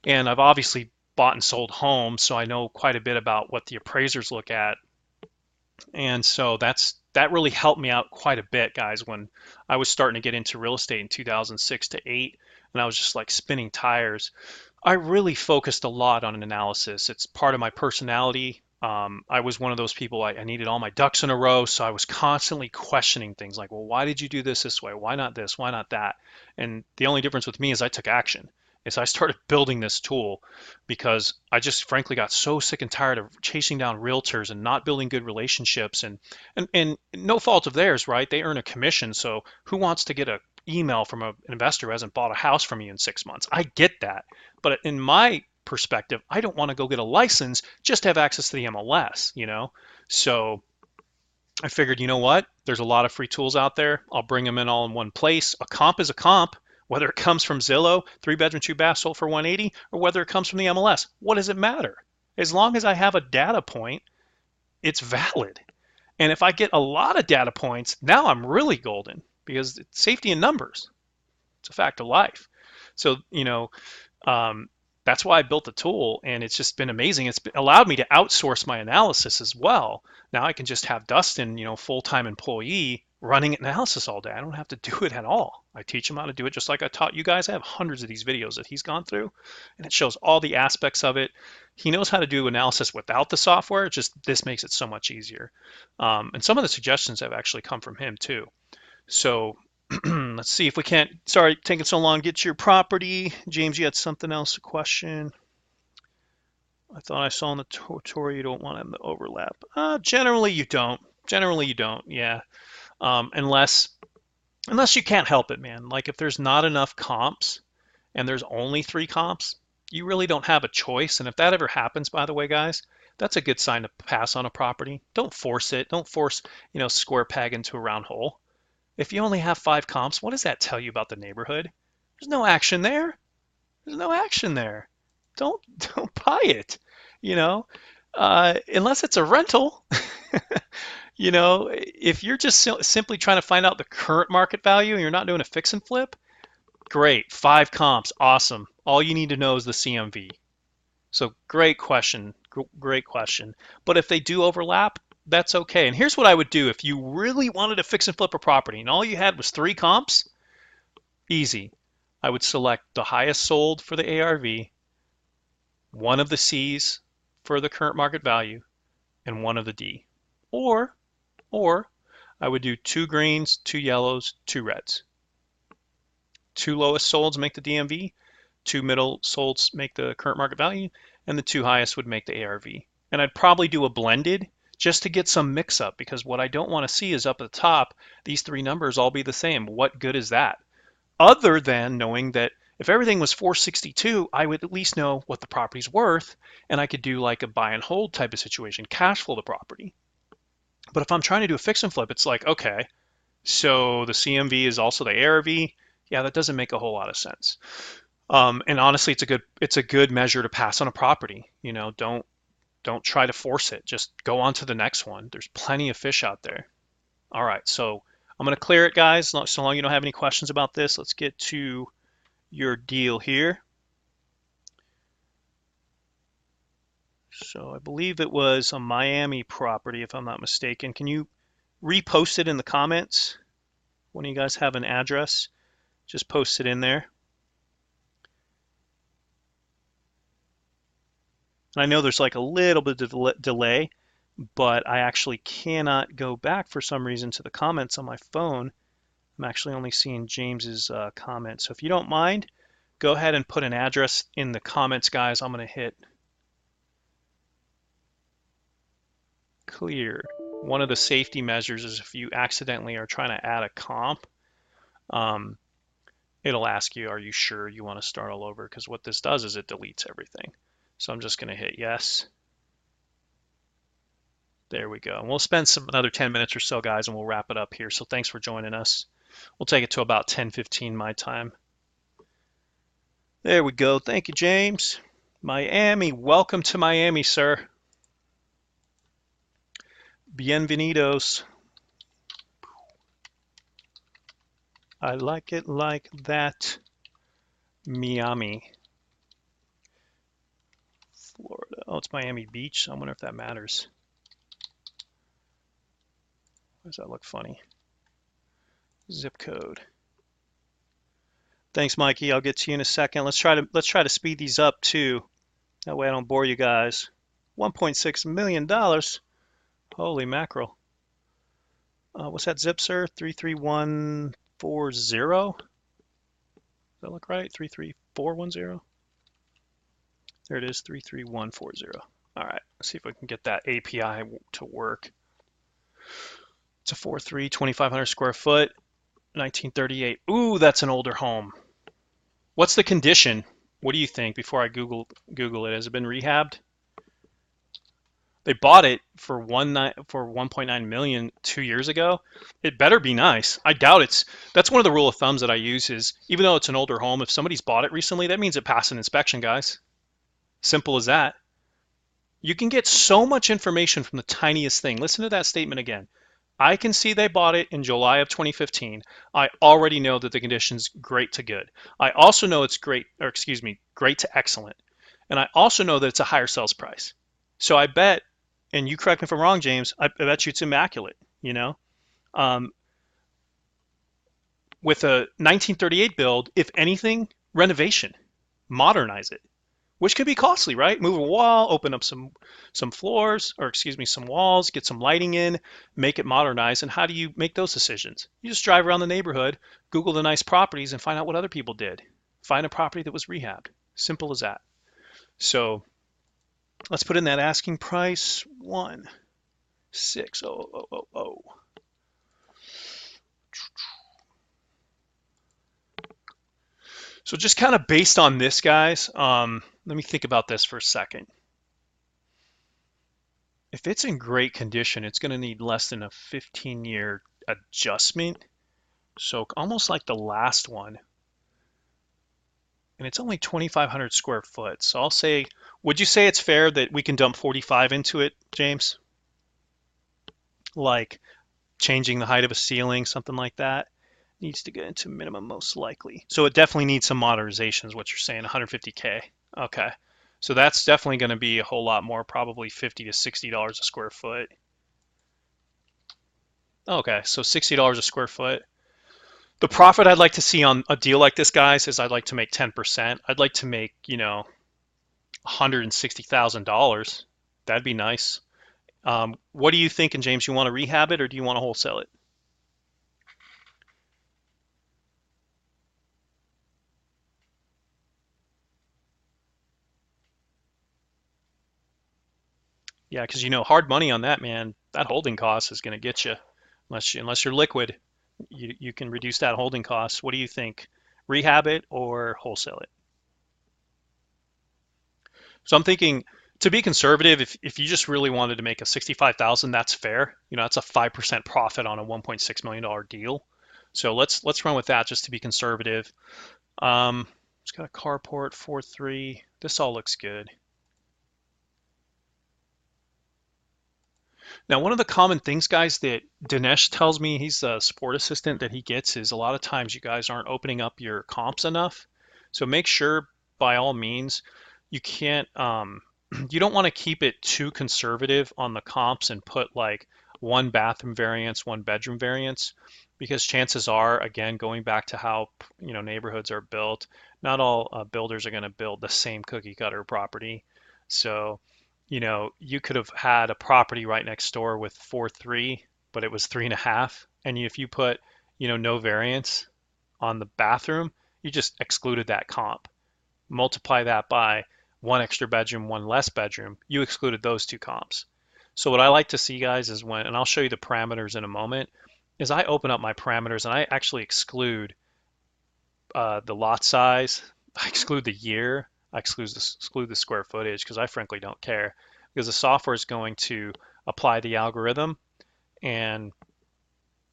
And I've obviously bought and sold homes, so I know quite a bit about what the appraisers look at. And so that really helped me out quite a bit, guys, when I was starting to get into real estate in 2006 to 8, and I was just like spinning tires. I really focused a lot on an analysis. It's part of my personality. I was one of those people, I needed all my ducks in a row, so I was constantly questioning things like, well, why did you do this way? Why not this? Why not that? And the only difference with me is I took action. Is I started building this tool because I just frankly got so sick and tired of chasing down realtors and not building good relationships and no fault of theirs, right? They earn a commission, so who wants to get an email from an investor who hasn't bought a house from you in 6 months? I get that. But in my perspective, I don't want to go get a license just to have access to the MLS, So I figured, you know what? There's a lot of free tools out there. I'll bring them in all in one place. A comp is a comp. Whether it comes from Zillow, 3-bedroom, 2-bath sold for 180, or whether it comes from the MLS, what does it matter? As long as I have a data point, it's valid. And if I get a lot of data points, now I'm really golden because it's safety in numbers. It's a fact of life. So, that's why I built the tool, and it's just been amazing. It's allowed me to outsource my analysis as well. Now I can just have Dustin, full-time employee, running analysis all day. I don't have to do it at all. I teach him how to do it just like I taught you guys. I have hundreds of these videos that he's gone through, and it shows all the aspects of it. He knows how to do analysis without the software. Just this makes it so much easier. And some of the suggestions have actually come from him too. So Let's see if we can't, sorry, taking so long, get your property. James, you had something else, a question. I thought I saw in the tutorial you don't want them to overlap. Generally you don't. Generally you don't, yeah. Unless you can't help it, man. Like if there's not enough comps and there's only 3 comps, you really don't have a choice. And if that ever happens, by the way, guys, that's a good sign to pass on a property. Don't force it. Don't force, square peg into a round hole. If you only have 5 comps, what does that tell you about the neighborhood? There's no action there. There's no action there. Don't don't buy it. You know, unless it's a rental. If you're just simply trying to find out the current market value and you're not doing a fix and flip, great. 5 comps, awesome. All you need to know is the CMV. So great question. Great question. But if they do overlap, that's okay. And here's what I would do if you really wanted to fix and flip a property and all you had was 3 comps. Easy. I would select the highest sold for the ARV, one of the C's for the current market value, and one of the D. Or I would do 2 greens, 2 yellows, 2 reds. 2 lowest solds make the DMV, 2 middle solds make the current market value, and the 2 highest would make the ARV. And I'd probably do a blended just to get some mix up, because what I don't want to see is up at the top, these 3 numbers all be the same. What good is that? Other than knowing that if everything was 462, I would at least know what the property's worth, and I could do like a buy and hold type of situation, cash flow the property. But if I'm trying to do a fix and flip, it's like, okay, so the CMV is also the ARV. Yeah, that doesn't make a whole lot of sense. And honestly, it's a good measure to pass on a property. Don't try to force it. Just go on to the next one. There's plenty of fish out there. All right, so I'm going to clear it, guys. So long you don't have any questions about this, let's get to your deal here. So I believe it was a Miami property, if I'm not mistaken. Can you repost it in the comments? When you guys have an address, just post it in there. And I know there's like a little bit of delay, but I actually cannot go back for some reason to the comments on my phone. I'm actually only seeing James's comment. So if you don't mind, go ahead and put an address in the comments, guys. I'm going to hit clear. One of the safety measures is if you accidentally are trying to add a comp, it'll ask you, are you sure you want to start all over? Because what this does is it deletes everything. So I'm just going to hit yes. There we go. And we'll spend another 10 minutes or so, guys, and we'll wrap it up here. So thanks for joining us. We'll take it to about 10:15 my time. There we go. Thank you, James. Miami. Welcome to Miami, sir. Bienvenidos. I like it like that. Miami. Florida. Oh, it's Miami Beach. I wonder if that matters. Why does that look funny? Zip code. Thanks, Mikey. I'll get to you in a second. Let's try to speed these up too. That way I don't bore you guys. $1.6 million. Holy mackerel. What's that zip, sir? 33140. Does that look right? 33410. There it is, 33140. All right, let's see if we can get that API to work. It's a 4.3, 2,500 square foot, 1938. Ooh, that's an older home. What's the condition? What do you think before I Google it? Has it been rehabbed? They bought it for 1.9 million 2 years ago. It better be nice. I doubt that's one of the rule of thumbs that I use is even though it's an older home, if somebody's bought it recently, that means it passed an inspection, guys. Simple as that. You can get so much information from the tiniest thing. Listen to that statement again. I can see they bought it in July of 2015. I already know that the condition's great to good. I also know it's great to excellent. And I also know that it's a higher sales price. So I bet, and you correct me if I'm wrong, James, I bet you it's immaculate, With a 1938 build, if anything, renovation, modernize it. which could be costly, right? Move a wall, open up some floors, or excuse me, some walls, get some lighting in, make it modernized. And how do you make those decisions? You just drive around the neighborhood, Google the nice properties, and find out what other people did. Find a property that was rehabbed. Simple as that. So let's put in that asking price 160,000. So just kind of based on this, guys, let me think about this for a second. If it's in great condition, it's going to need less than a 15-year adjustment. So almost like the last one. And it's only 2,500 square foot. So I'll say, would you say it's fair that we can dump 45 into it, James? Like changing the height of a ceiling, something like that. Needs to get into minimum most likely. So it definitely needs some modernization is what you're saying, 150K. Okay. So that's definitely going to be a whole lot more, probably $50 to $60 a square foot. Okay, so $60 a square foot. The profit I'd like to see on a deal like this, guys, is I'd like to make 10%. I'd like to make, $160,000. That'd be nice. What are you thinking, James? You want to rehab it or do you want to wholesale it? Yeah, because hard money on that, man. That holding cost is going to get you, unless you're liquid. You can reduce that holding cost. What do you think? Rehab it or wholesale it? So I'm thinking to be conservative, if you just really wanted to make a 65,000, that's fair. That's a 5% profit on a $1.6 million deal. So let's run with that just to be conservative. It's got a carport 4.3. This all looks good. Now, one of the common things, guys, that Dinesh tells me, he's a support assistant, that he gets is a lot of times you guys aren't opening up your comps enough. So make sure, by all means, you can't, you don't want to keep it too conservative on the comps and put like one bathroom variance, one bedroom variance, because chances are, again, going back to how, neighborhoods are built, not all builders are going to build the same cookie cutter property. So, you could have had a property right next door with 4.3, but it was 3.5. And if you put, no variance on the bathroom, you just excluded that comp. Multiply that by one extra bedroom, one less bedroom, you excluded those two comps. So what I like to see, guys, is and I'll show you the parameters in a moment, is I open up my parameters and I actually exclude the lot size, I exclude the year, I exclude the square footage because I frankly don't care, because the software is going to apply the algorithm and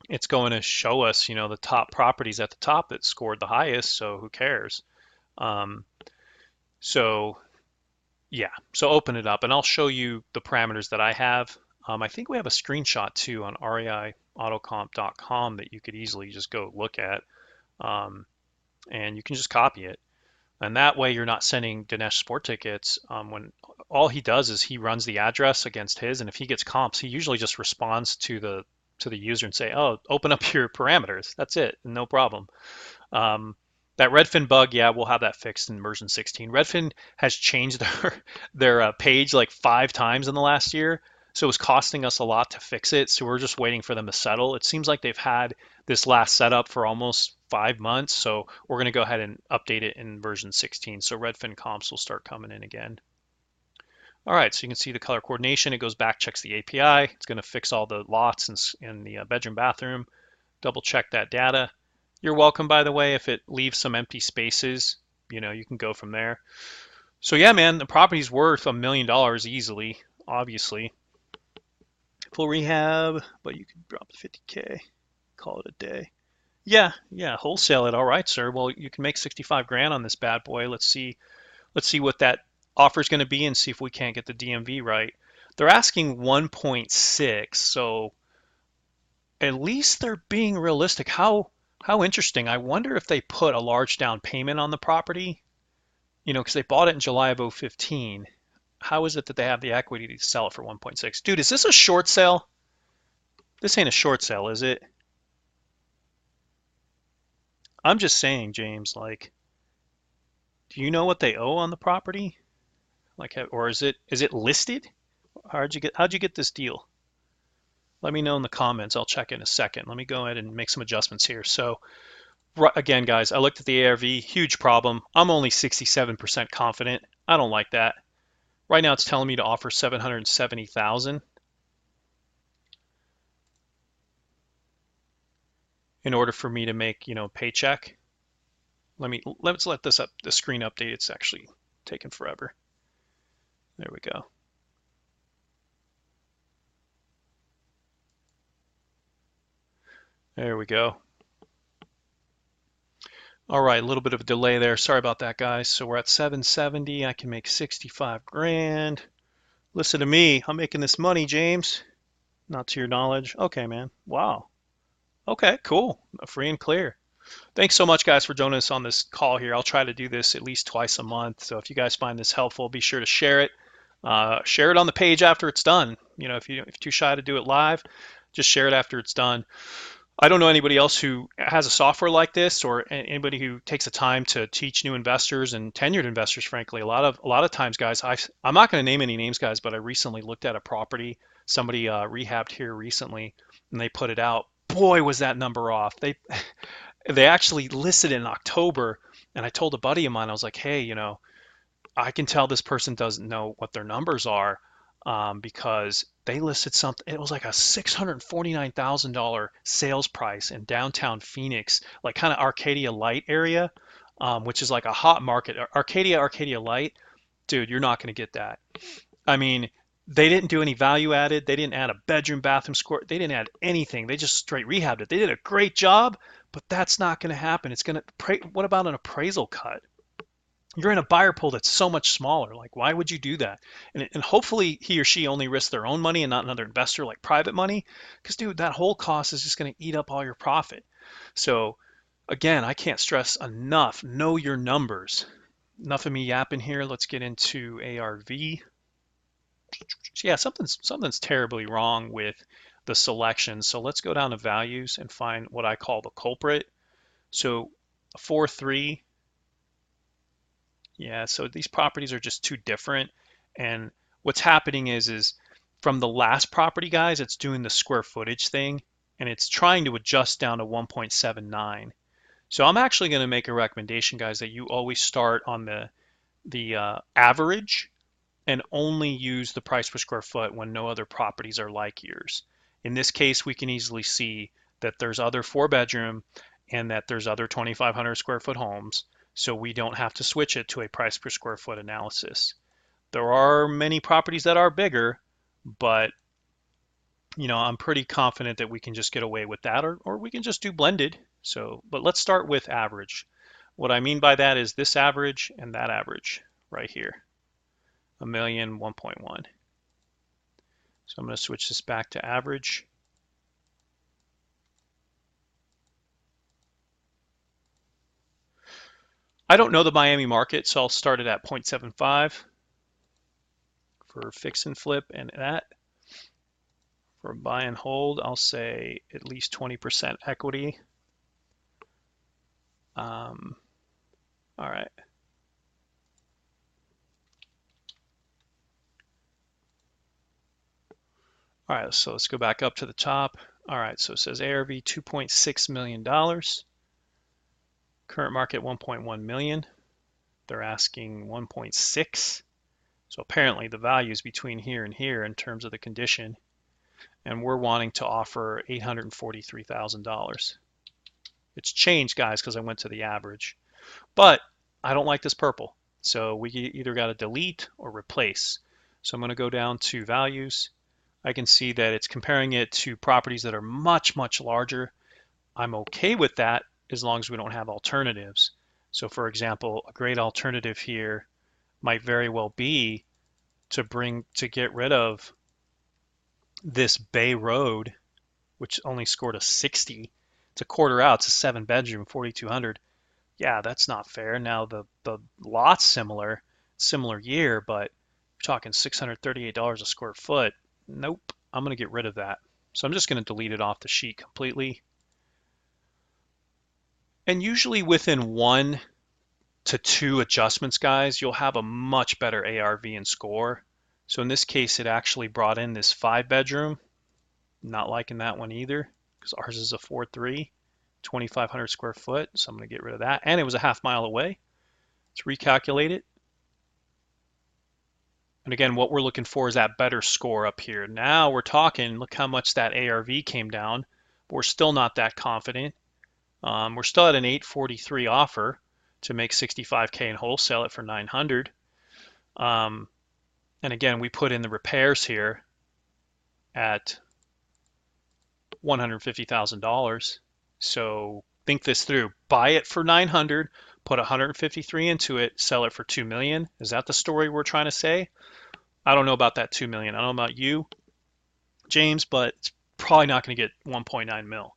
it's going to show us, the top properties at the top that scored the highest. So who cares? So yeah, so open it up and I'll show you the parameters that I have. I think we have a screenshot too on reiautocomp.com that you could easily just go look at, and you can just copy it. And that way you're not sending Dinesh sport tickets when all he does is he runs the address against his, and if he gets comps, he usually just responds to the user and say, oh, open up your parameters. That's it, no problem. That Redfin bug, yeah, we'll have that fixed in version 16. Redfin has changed their page like 5 times in the last year, so it's costing us a lot to fix it. So we're just waiting for them to settle. It seems like they've had this last setup for almost 5 months, so we're going to go ahead and update it in version 16. So Redfin comps will start coming in again. All right, so you can see the color coordination. It goes back, checks the API. It's going to fix all the lots in the bedroom, bathroom. Double check that data. You're welcome, by the way, if it leaves some empty spaces, you can go from there. So yeah, man, the property's worth $1 million easily, obviously. Full rehab, but you could drop 50K, call it a day. Yeah, wholesale it. All right, sir. Well, you can make 65 grand on this bad boy. Let's see what that offer is going to be and see if we can't get the DMV right. They're asking 1.6, so at least they're being realistic. How interesting. I wonder if they put a large down payment on the property, because they bought it in July of 2015. How is it that they have the equity to sell it for 1.6? Dude, is this a short sale? This ain't a short sale, is it? I'm just saying, James, like, do you know what they owe on the property? Like, or is it listed? How'd you get this deal? Let me know in the comments. I'll check in a second. Let me go ahead and make some adjustments here. So again, guys, I looked at the ARV, huge problem. I'm only 67% confident. I don't like that. Right now it's telling me to offer 770,000 in order for me to make, paycheck. Let's let the screen update. It's actually taking forever. There we go. There we go. All right, a little bit of a delay there. Sorry about that, guys. So we're at 770. I can make 65 grand. Listen to me. I'm making this money, James. Not to your knowledge. Okay, man. Wow. Okay, cool. Free and clear. Thanks so much, guys, for joining us on this call here. I'll try to do this at least twice a month. So if you guys find this helpful, be sure to share it. Share it on the page after it's done. If you're too shy to do it live, just share it after it's done. I don't know anybody else who has a software like this, or anybody who takes the time to teach new investors and tenured investors. Frankly, a lot of times, guys, I'm not going to name any names, guys, but I recently looked at a property somebody rehabbed here recently, and they put it out. Boy, was that number off. They actually listed it in October, and I told a buddy of mine, I was like, hey, I can tell this person doesn't know what their numbers are, because they listed something. It was like a $649,000 sales price in downtown Phoenix, like kind of Arcadia Light area, which is like a hot market. Arcadia Light, dude, you're not going to get that. I mean, they didn't do any value added. They didn't add a bedroom, bathroom, score. They didn't add anything. They just straight rehabbed it. They did a great job, but that's not going to happen. It's going to. What about an appraisal cut? You're in a buyer pool that's so much smaller. Like, why would you do that? And hopefully he or she only risks their own money and not another investor, like private money. Because, dude, that whole cost is just going to eat up all your profit. So, again, I can't stress enough, know your numbers. Enough of me yapping here. Let's get into ARV. So yeah, something's terribly wrong with the selection. So let's go down to values and find what I call the culprit. So 4.3. Yeah, so these properties are just too different. And what's happening is from the last property, guys, it's doing the square footage thing, and it's trying to adjust down to 1.79. So I'm actually going to make a recommendation, guys, that you always start on the average and only use the price per square foot when no other properties are like yours. In this case, we can easily see that there's other 4-bedroom and that there's other 2,500 square foot homes, so we don't have to switch it to a price per square foot analysis. There are many properties that are bigger, but I'm pretty confident that we can just get away with that, or we can just do blended. So, but let's start with average. What I mean by that is this average and that average right here. A million, 1.1. So I'm going to switch this back to average. I don't know the Miami market, so I'll start it at 0.75 for fix and flip, and that for buy and hold, I'll say at least 20% equity. All right. All right, so let's go back up to the top. All right, so it says ARV $2.6 million. Current market 1.1 million. They're asking 1.6. So apparently the value is between here and here in terms of the condition. And we're wanting to offer $843,000. It's changed, guys, because I went to the average. But I don't like this purple. So we either got to delete or replace. So I'm going to go down to values. I can see that it's comparing it to properties that are much, much larger. I'm okay with that as long as we don't have alternatives. So for example, a great alternative here might very well be to get rid of this Bay Road, which only scored a 60. It's a quarter out. It's a 7-bedroom, 4,200. Yeah, that's not fair. Now the lot's similar year, but you're talking $638 a square foot. Nope, I'm going to get rid of that. So I'm just going to delete it off the sheet completely. And usually within one to 2 adjustments, guys, you'll have a much better ARV and score. So in this case, it actually brought in this 5-bedroom. Not liking that one either, because ours is a 4.3, 2,500 square foot. So I'm going to get rid of that. And it was a half mile away. Let's recalculate it. And again, what we're looking for is that better score up here. Now we're talking, look how much that ARV came down. But we're still not that confident. We're still at an 843 offer to make 65K and wholesale it for 900. And again, we put in the repairs here at $150,000. So think this through. Buy it for 900, put 153 into it, sell it for 2 million. Is that the story we're trying to say? I don't know about that 2 million. I don't know about you, James, but it's probably not going to get 1.9 mil.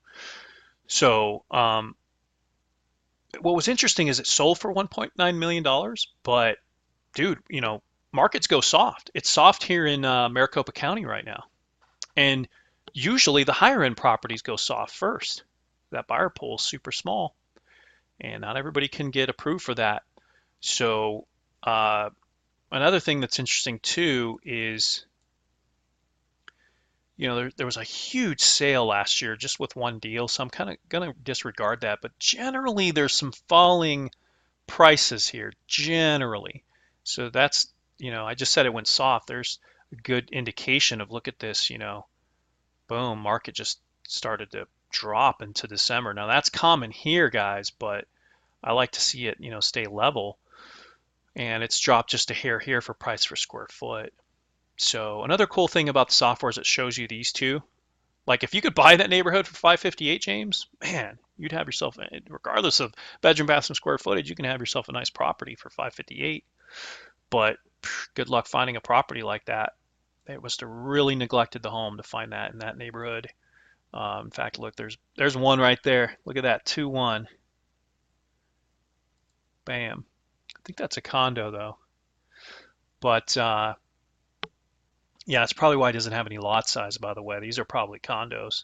So what was interesting is it sold for $1.9 million, but dude, you know, markets go soft. It's soft here in Maricopa County right now. And usually the higher end properties go soft first. That buyer pool is super small and not everybody can get approved for that. So another thing that's interesting too is, you know, there was a huge sale last year just with one deal. So I'm kind of going to disregard that. But generally there's some falling prices here, generally. So that's, you know, I just said it went soft. There's a good indication of, look at this, you know, boom, market just started to drop into December. Now that's common here, guys, but I like to see it, you know, stay level. And it's dropped just a hair here for price per square foot. So another cool thing about the software is it shows you these two. Like if you could buy that neighborhood for 558, James, man, you'd have yourself, regardless of bedroom, bathroom, square footage, you can have yourself a nice property for 558. But good luck finding a property like that. It was to really neglected the home to find that in that neighborhood. In fact, look, there's one right there. Look at that, 2-1. Bam. I think that's a condo though. But yeah, that's probably why it doesn't have any lot size, by the way. These are probably condos.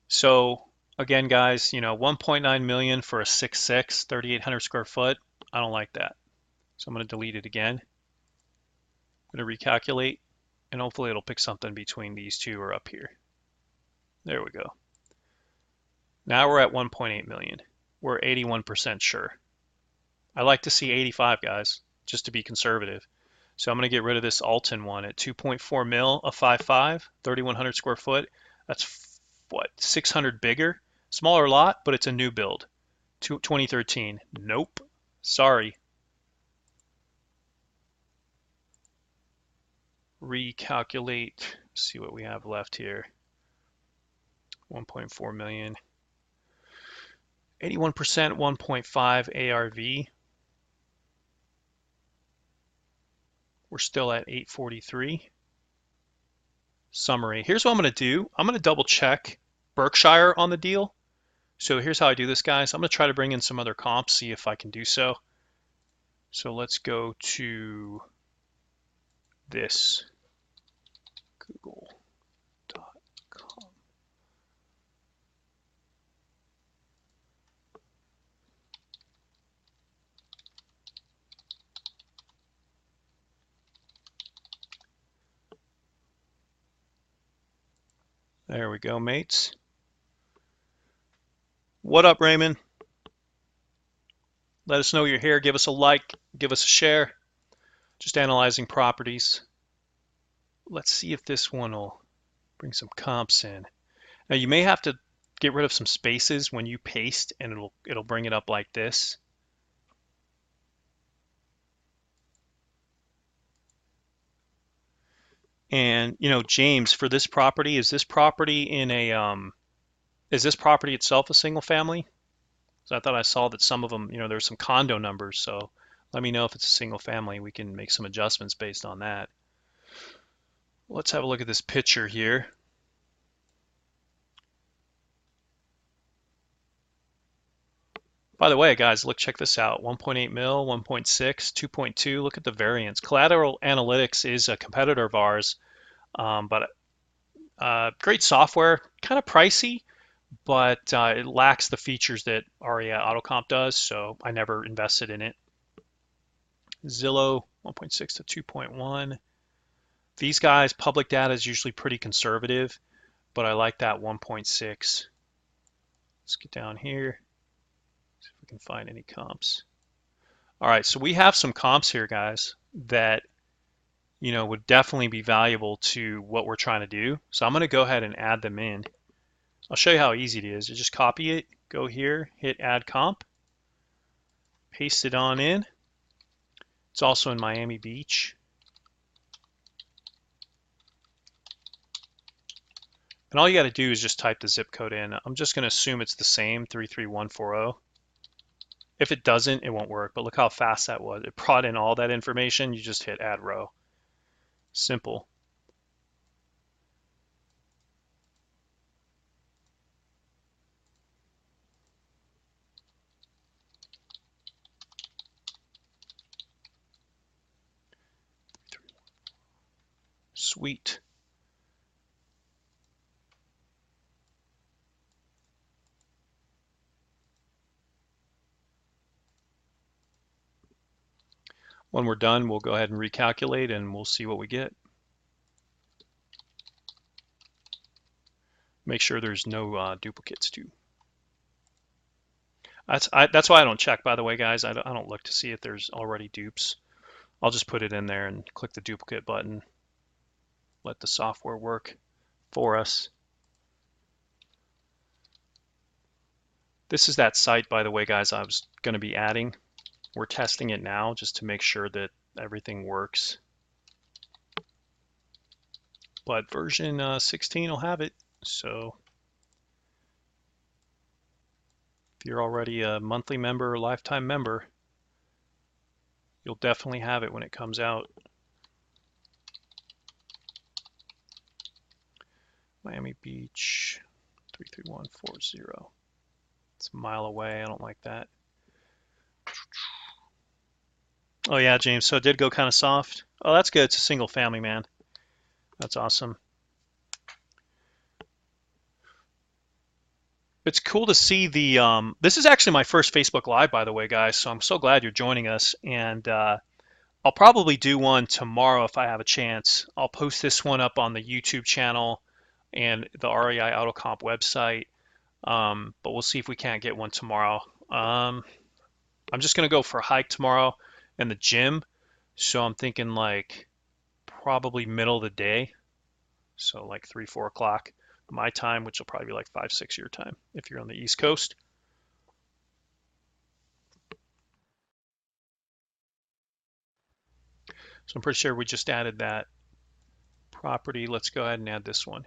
So again, guys, you know, 1.9 million for a 6.6, 3,800 square foot. I don't like that. So I'm going to delete it again. I'm going to recalculate, and hopefully it'll pick something between these two or up here. There we go. Now we're at 1.8 million. We're 81% sure. I like to see 85, guys, just to be conservative. So I'm going to get rid of this Alton one at 2.4 mil, a 5.5, 3,100 square foot. That's what, 600 bigger? Smaller lot, but it's a new build. 2013. Nope. Sorry. Recalculate. See what we have left here. 1.4 million. 81%, 1.5 ARV. We're still at 843. Summary. Here's what I'm going to do. I'm going to double check Berkshire on the deal. So here's how I do this, guys. I'm going to try to bring in some other comps, see if I can do so. So let's go to this, google.com. There we go, mates. What up, Raymond? Let us know you're here. Give us a like, give us a share. Just analyzing properties. Let's see if this one will bring some comps in. Now you may have to get rid of some spaces when you paste, and it'll bring it up like this. And you know, James, for this property, is this property in a is this property itself a single family? So I thought I saw that some of them, you know, there's some condo numbers. So let me know if it's a single family. We can make some adjustments based on that. Let's have a look at this picture here. By the way, guys, look, check this out. 1.8 mil, 1.6, 2.2. Look at the variance. Collateral Analytics is a competitor of ours, but great software, kind of pricey, but it lacks the features that REI Autocomp does, so I never invested in it. Zillow 1.6 to 2.1. These guys, public data is usually pretty conservative, but I like that 1.6. Let's get down here, see if we can find any comps. All right, so we have some comps here, guys, that would definitely be valuable to what we're trying to do. So I'm going to go ahead and add them in. I'll show you how easy it is. You just copy it, go here, hit add comp, paste it on in. It's also in Miami Beach. And all you got to do is just type the zip code in. I'm just going to assume it's the same, 33140. If it doesn't, it won't work. But look how fast that was. It brought in all that information. You just hit add row. Simple. Sweet. When we're done, we'll go ahead and recalculate and we'll see what we get. Make sure there's no duplicates too. That's why I don't check, by the way, guys. I don't look to see if there's already dupes. I'll just put it in there and click the duplicate button. Let the software work for us. This is that site, by the way, guys, I was going to be adding. We're testing it now just to make sure that everything works. But version 16 will have it. So if you're already a monthly member or lifetime member, you'll definitely have it when it comes out. Miami Beach 33140. It's a mile away. I don't like that. Oh yeah, James, so it did go kind of soft. Oh, that's good. It's a single family, man. That's awesome. It's cool to see the, this is actually my first Facebook Live, by the way, guys, so I'm so glad you're joining us. And I'll probably do one tomorrow if I have a chance. I'll post this one up on the YouTube channel and the REI Autocomp website, but we'll see if we can't get one tomorrow. I'm just going to go for a hike tomorrow in the gym, so I'm thinking like probably middle of the day, so like 3, 4 o'clock my time, which will probably be like 5, 6 your time if you're on the East Coast. So I'm pretty sure we just added that property. Let's go ahead and add this one.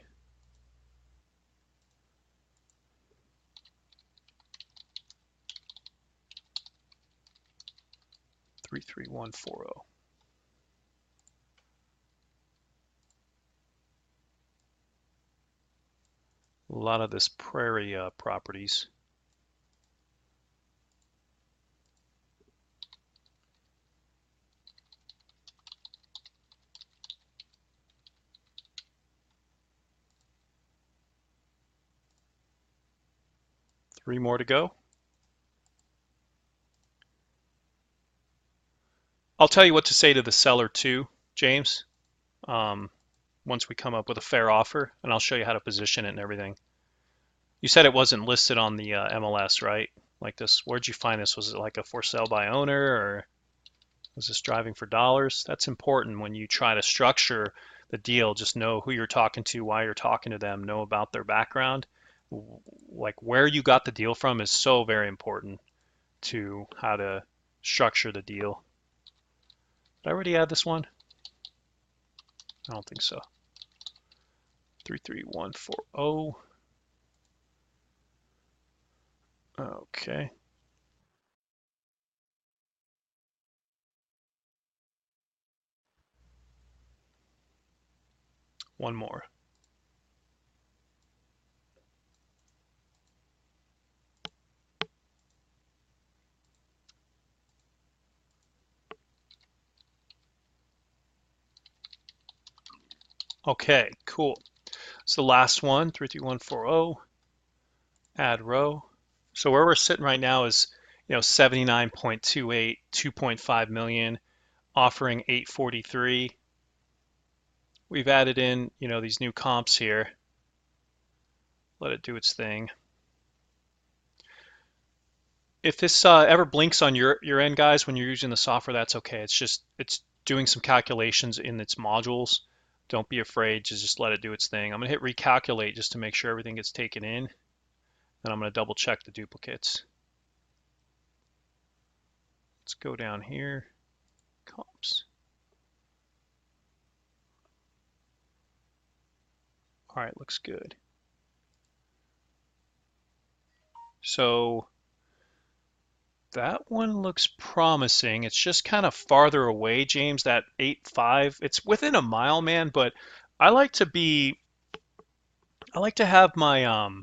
Three, 33140. A lot of this prairie properties. Three more to go. I'll tell you what to say to the seller too, James, once we come up with a fair offer, and I'll show you how to position it and everything. You said it wasn't listed on the MLS, right? Like this, where'd you find this? Was it like a for sale by owner, or was this driving for dollars? That's important when you try to structure the deal. Just know who you're talking to, why you're talking to them, know about their background. Like where you got the deal from is so very important to how to structure the deal. Did I already add this one? I don't think so. 33140. Okay. One more. Okay, cool. So the last one, 33140, add row. So where we're sitting right now is 79.28, 2.5 million. offering 843. We've added in, these new comps here. Let it do its thing. If this ever blinks on your end, guys, when you're using the software, that's okay. It's doing some calculations in its modules. Don't be afraid to just let it do its thing. I'm gonna hit recalculate just to make sure everything gets taken in. Then I'm gonna double check the duplicates. Let's go down here, comps. All right, looks good. So that one looks promising. It's just kind of farther away, James, that 8.5. It's within a mile, man, but I like to have my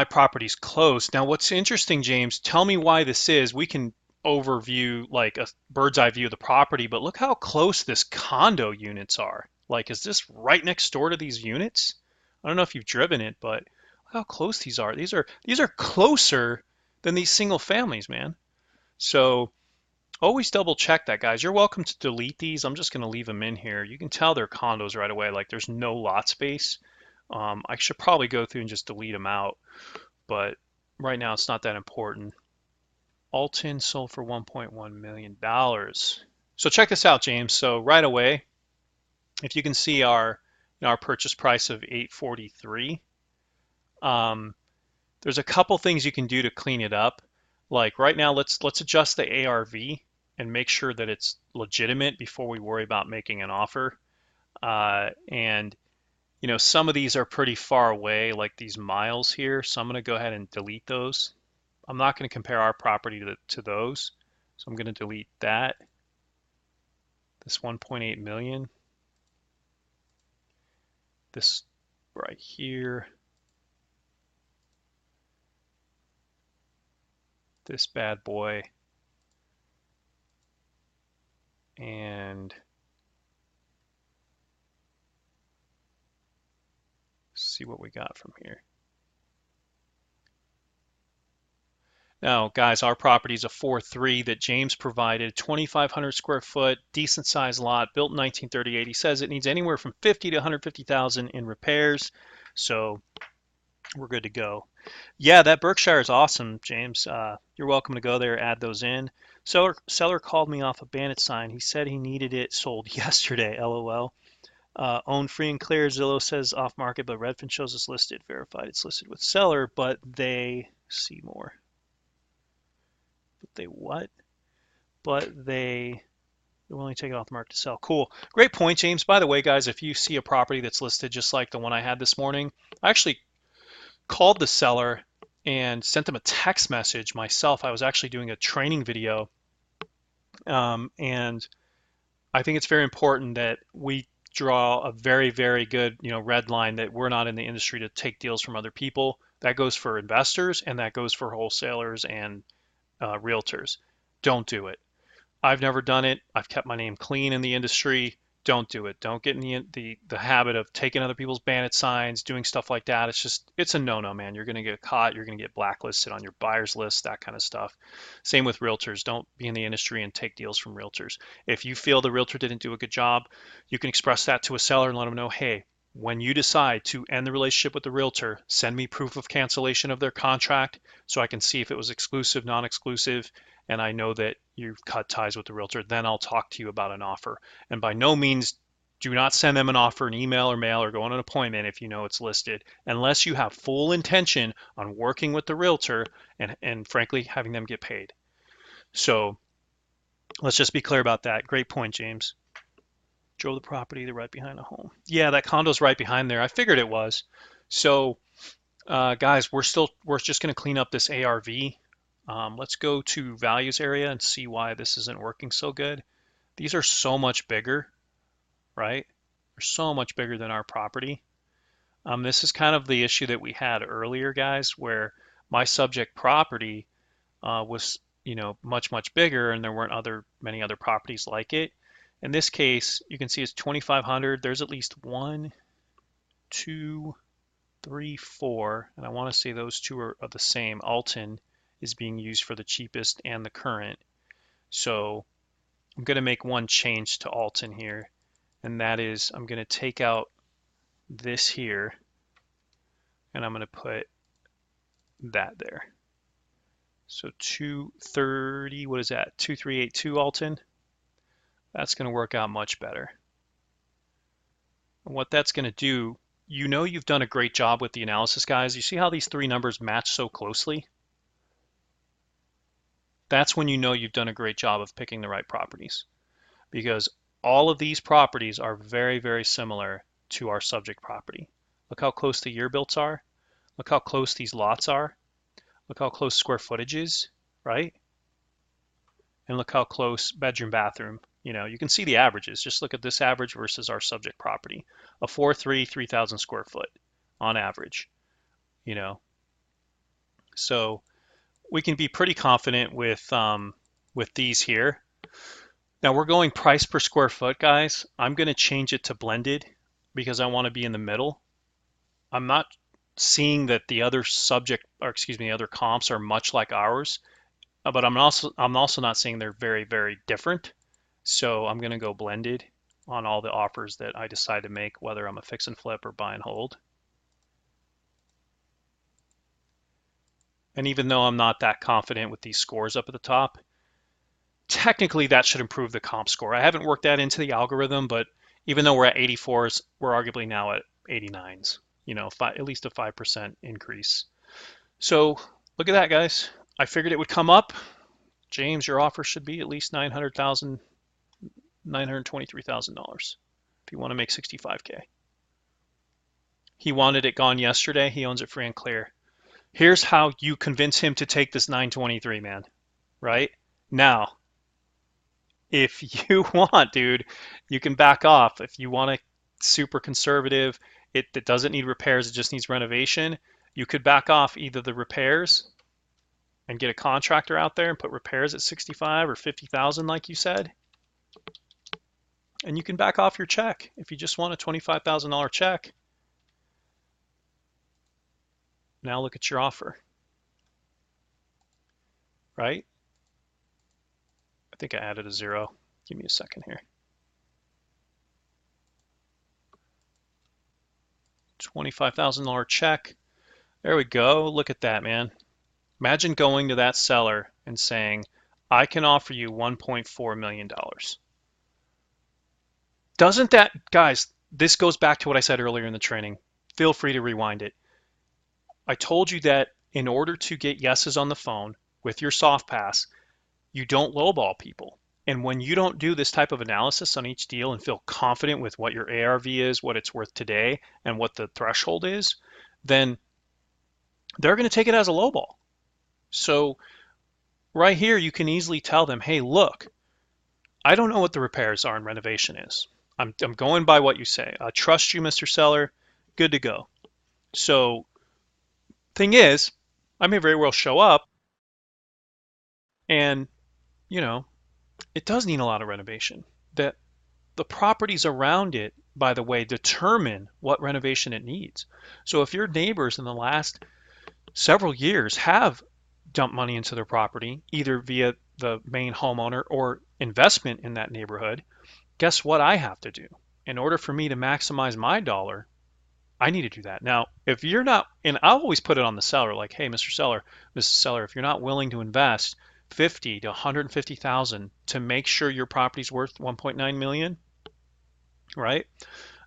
properties close. Now, what's interesting, James, tell me why this is. We can overview like a bird's eye view of the property, but look how close this condo units are. Like, is this right next door to these units? I don't know if you've driven it, but look how close these are. These are closer than these single families, man. So always double check that, guys. You're welcome to delete these. I'm just going to leave them in here. You can tell they're condos right away. Like, there's no lot space. I should probably go through and just delete them out, but right now it's not that important. Alton sold for $1.1 million. So check this out, James. So right away, if you can see our purchase price of 843, there's a couple things you can do to clean it up. Like right now, let's adjust the ARV and make sure that it's legitimate before we worry about making an offer. And some of these are pretty far away, like these miles here. So I'm going to go ahead and delete those. I'm not going to compare our property to those. So I'm going to delete that. This 1.8 million. This right here. This bad boy. And see what we got from here. Now, guys, our property is a 4.3 that James provided, 2,500 square foot, decent sized lot, built in 1938. He says it needs anywhere from 50 to 150,000 in repairs, so we're good to go. Yeah, that Berkshire is awesome, James. You're welcome to go there, add those in. Seller called me off a Bandit sign. He said he needed it sold yesterday, LOL. Owned free and clear. Zillow says off market, but Redfin shows it's listed. Verified it's listed with seller, but they see more. They what? But they're willing to take it off the market to sell. Cool. Great point, James. By the way, guys, if you see a property that's listed just like the one I had this morning, I actually called the seller and sent them a text message myself. I was actually doing a training video. And I think it's very important that we draw a very, very good, red line that we're not in the industry to take deals from other people. That goes for investors and that goes for wholesalers and realtors. Don't do it. I've never done it. I've kept my name clean in the industry. Don't do it. Don't get in the habit of taking other people's Bandit signs, doing stuff like that. It's a no-no, man. You're going to get caught. You're going to get blacklisted on your buyer's list, that kind of stuff. Same with realtors. Don't be in the industry and take deals from realtors. If you feel the realtor didn't do a good job, you can express that to a seller and let them know, hey, when you decide to end the relationship with the realtor, send me proof of cancellation of their contract so I can see if it was exclusive, non-exclusive, and I know that you've cut ties with the realtor. Then I'll talk to you about an offer. And by no means do not send them an offer, an email or mail, or go on an appointment if you know it's listed, unless you have full intention on working with the realtor and frankly, having them get paid. So let's just be clear about that. Great point, James. Drove the property, they're right behind the home. Yeah, that condo's right behind there. I figured it was. So guys, we're just going to clean up this ARV. Let's go to values area and see why this isn't working so good. These are so much bigger, right? They're so much bigger than our property. This is kind of the issue that we had earlier, guys, where my subject property was, much, much bigger and there weren't many other properties like it. In this case, you can see it's 2,500. There's at least 1, 2, 3, 4, and I want to say those two are the same. Alton is being used for the cheapest and the current. So I'm going to make one change to Alton here, and that is I'm going to take out this here, and I'm going to put that there. So 230, what is that? 2382 Alton. That's going to work out much better. And what that's going to do, you know you've done a great job with the analysis, guys. You see how these three numbers match so closely? That's when you know you've done a great job of picking the right properties, because all of these properties are very, very similar to our subject property. Look how close the year builts are. Look how close these lots are. Look how close square footage is, right? And look how close bedroom, bathroom. You know, you can see the averages. Just look at this average versus our subject property. A 4.3, 3,000 square foot on average, you know. So we can be pretty confident with these here. Now we're going price per square foot, guys. I'm going to change it to blended because I want to be in the middle. I'm not seeing that the other other comps are much like ours, but I'm also not saying they're very, very different. So I'm going to go blended on all the offers that I decide to make, whether I'm a fix and flip or buy and hold. And even though I'm not that confident with these scores up at the top, technically that should improve the comp score. I haven't worked that into the algorithm, but even though we're at 84s, we're arguably now at 89s, you know, at least a 5% increase. So look at that, guys. I figured it would come up. James, your offer should be at least $923,000 if you want to make 65K. He wanted it gone yesterday. He owns it free and clear. Here's how you convince him to take this 923, man, right? Now, if you want, dude, you can back off. If you want a super conservative, it doesn't need repairs, it just needs renovation, you could back off either the repairs and get a contractor out there and put repairs at 65 or 50,000 like you said. And you can back off your check if you just want a $25,000 check. Now look at your offer, right? I think I added a 0. Give me a second here. $25,000 check. There we go. Look at that, man. Imagine going to that seller and saying, I can offer you $1.4 million. Doesn't that, guys, this goes back to what I said earlier in the training. Feel free to rewind it. I told you that in order to get yeses on the phone with your soft pass, you don't lowball people. And when you don't do this type of analysis on each deal and feel confident with what your ARV is, what it's worth today, and what the threshold is, then they're going to take it as a lowball. So right here, you can easily tell them, hey, look, I don't know what the repairs are and renovation is. I'm going by what you say. I trust you, Mr. Seller. Good to go. So thing is, I may very well show up and, you know, it does need a lot of renovation. That the properties around it, by the way, determine what renovation it needs. So if your neighbors in the last several years have dumped money into their property, either via the main homeowner or investment in that neighborhood, guess what I have to do? In order for me to maximize my dollar, I need to do that. Now, if you're not, and I'll always put it on the seller, like, hey, Mr. Seller, Mrs. Seller, if you're not willing to invest 50 to 150,000 to make sure your property's worth 1.9 million, right?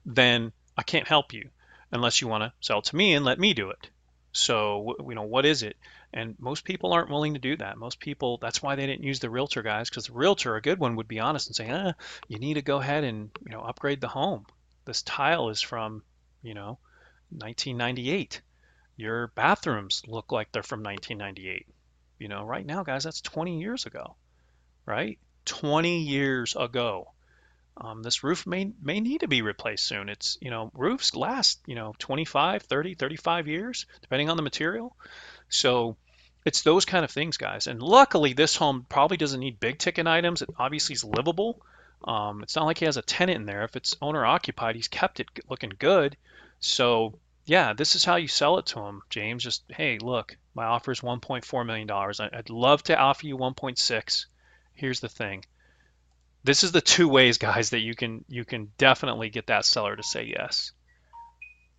Then I can't help you unless you want to sell to me and let me do it. So, you know, what is it? And most people aren't willing to do that. Most people, that's why they didn't use the realtor, guys, because the realtor, a good one, would be honest and say, you need to go ahead and, you know, upgrade the home. This tile is from, you know, 1998. Your bathrooms look like they're from 1998. You know, right now, guys, that's 20 years ago, right? 20 years ago. This roof may need to be replaced soon. It's, you know, roofs last, you know, 25, 30, 35 years, depending on the material. So it's those kind of things, guys. And luckily, this home probably doesn't need big ticket items. It obviously is livable. It's not like he has a tenant in there. If it's owner occupied, he's kept it looking good. So yeah, this is how you sell it to him, James. Just, hey, look, my offer is $1.4 million. I'd love to offer you 1.6. Here's the thing. This is the two ways, guys, that you can definitely get that seller to say yes.